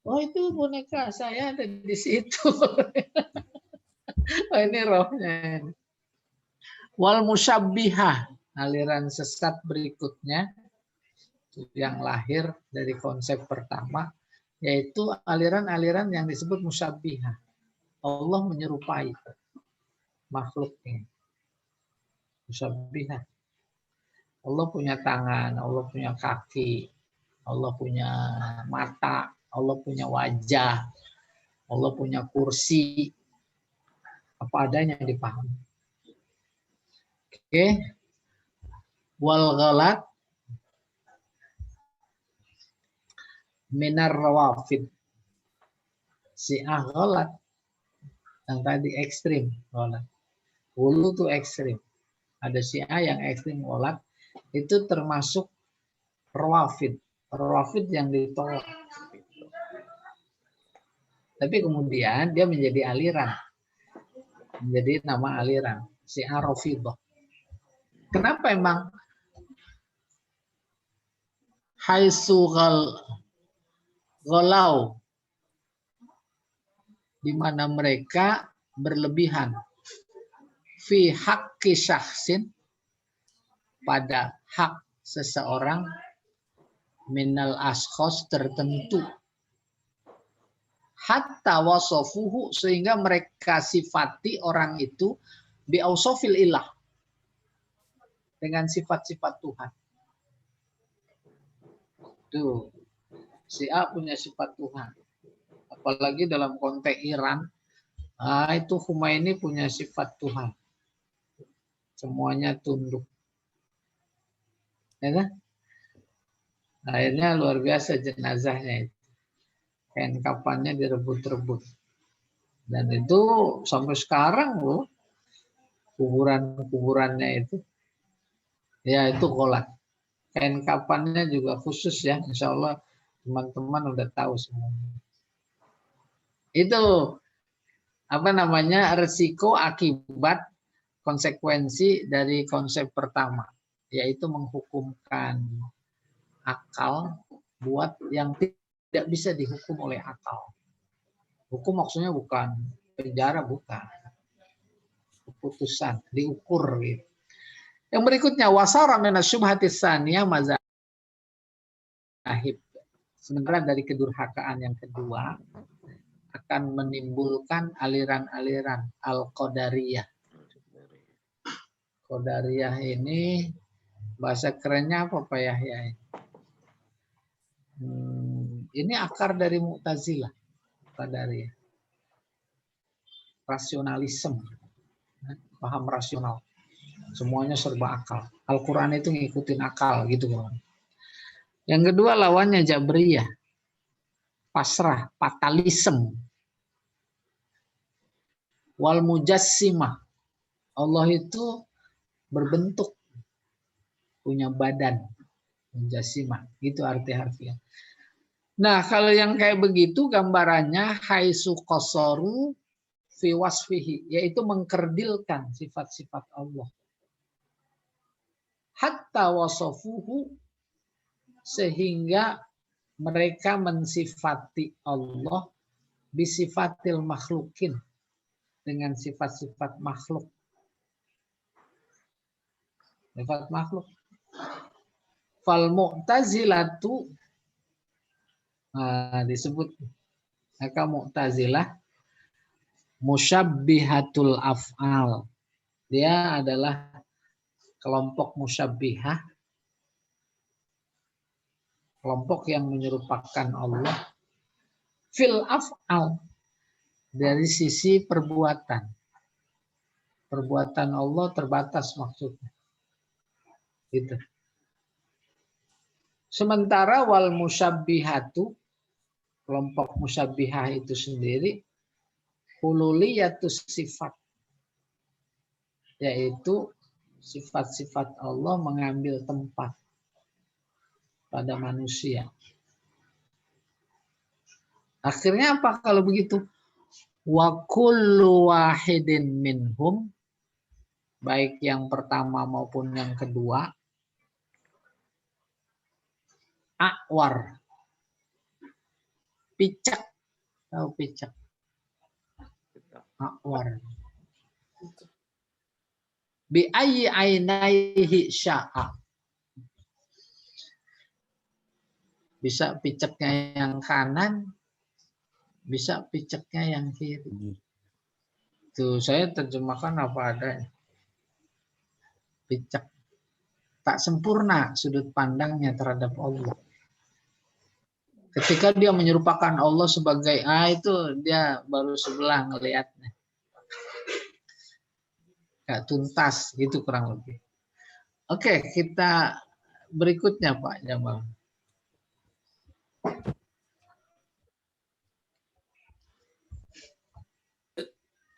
Oh itu boneka saya ada di situ. Oh ini rohnya. Wal musyabbihah, aliran sesat berikutnya yang lahir dari konsep pertama, yaitu aliran-aliran yang disebut musyabbihah. Allah menyerupai makhluknya. Musyabbihah. Allah punya tangan, Allah punya kaki, Allah punya mata, Allah punya wajah, Allah punya kursi. Apa adanya dipahami. Oke. Wal ghalat minar rawafid. Ghalat yang tadi ekstrim ghalat. Hulu tuh ekstrim. Ada yang ekstrim ghalat itu termasuk rawafid. Rawafid yang ditolak. Tapi kemudian dia menjadi aliran. Menjadi nama aliran. Rafidah. Kenapa emang haitsu ghalau, di mana mereka berlebihan fi haqqi syakhsin, pada hak seseorang, minal ashkhos tertentu, hatta wasofuhu, sehingga mereka sifati orang itu biausofil ilah, dengan sifat-sifat Tuhan. Tuh, si A punya sifat Tuhan. Apalagi dalam konteks Iran, itu Khomeini punya sifat Tuhan. Semuanya tunduk. Ya kan? Akhirnya luar biasa jenazahnya itu. Kain kafannya direbut-rebut. Dan itu sampai sekarang loh, kuburan-kuburannya itu. Ya itu ghalat. Kain kafannya juga khusus ya. Insya Allah teman-teman udah tahu semua. Itu resiko akibat konsekuensi dari konsep pertama. Yaitu menghukumkan akal buat yang tidak bisa dihukum oleh akal. Hukum maksudnya bukan penjara, bukan. Keputusan, diukur gitu. Yang berikutnya wasara minas syubhatis tsaniyah mazahib. Sementara dari kedurhakaan yang kedua akan menimbulkan aliran-aliran al-qadariyah. Qadariyah ini bahasa kerennya apa Pak Yahya? Ini akar dari Mu'tazilah, Qadariyah. Rasionalisme. Paham rasional. Semuanya serba akal. Al-Quran itu ngikutin akal gitu kan. Yang kedua lawannya Jabriyah. Pasrah, fatalisme. Wal mujassimah. Allah itu berbentuk, punya badan. Mujassimah, itu arti harfiah. Nah, kalau yang kayak begitu gambarannya haitsu qasaru fi wasfihi, yaitu mengkerdilkan sifat-sifat Allah. Hatta wasafuhu, sehingga mereka mensifati Allah bisifatil makhlukin, dengan sifat-sifat makhluk. Sifat makhluk. Fal mu'tazilatu, disebut maka Mu'tazilah musyabbihatul af'al. Dia adalah kelompok musyabbihah, kelompok yang menyerupakan Allah fil af'al, dari sisi perbuatan. Perbuatan Allah terbatas maksudnya. Gitu. Sementara wal musyabbihatu, kelompok musyabbihah itu sendiri, hululiyatus sifat, yaitu sifat-sifat Allah mengambil tempat pada manusia. Akhirnya apa kalau begitu? Wa kullu wahidin minhum, baik yang pertama maupun yang kedua, akwar, picak, tahu picak? Akwar. Bi ayyi ainaihi sya'a. Bisa picaknya yang kanan, bisa picaknya yang kiri. Tuh, saya terjemahkan apa adanya. Picak. Tak sempurna sudut pandangnya terhadap Allah. Ketika dia menyerupakan Allah sebagai itu dia baru sebelah ngelihatnya. Gak tuntas gitu kurang lebih. Oke, kita berikutnya Pak Jamal.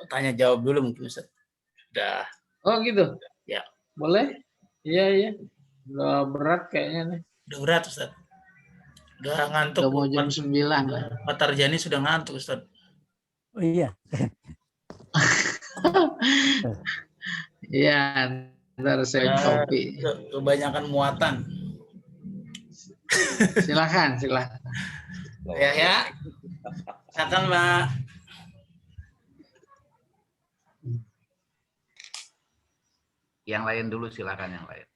Tanya jawab dulu mungkin Ustaz. Sudah. Oh gitu? Ya. Boleh? Iya. Udah berat kayaknya nih. Udah berat Ustaz. Udah ngantuk. Udah mau jam 9. Pak Tarjani sudah ngantuk Ustaz. Oh iya. Iya, ntar saya kopi. Kebanyakan muatan. Silakan. Ya. Silakan Mbak. Yang lain dulu, silakan yang lain.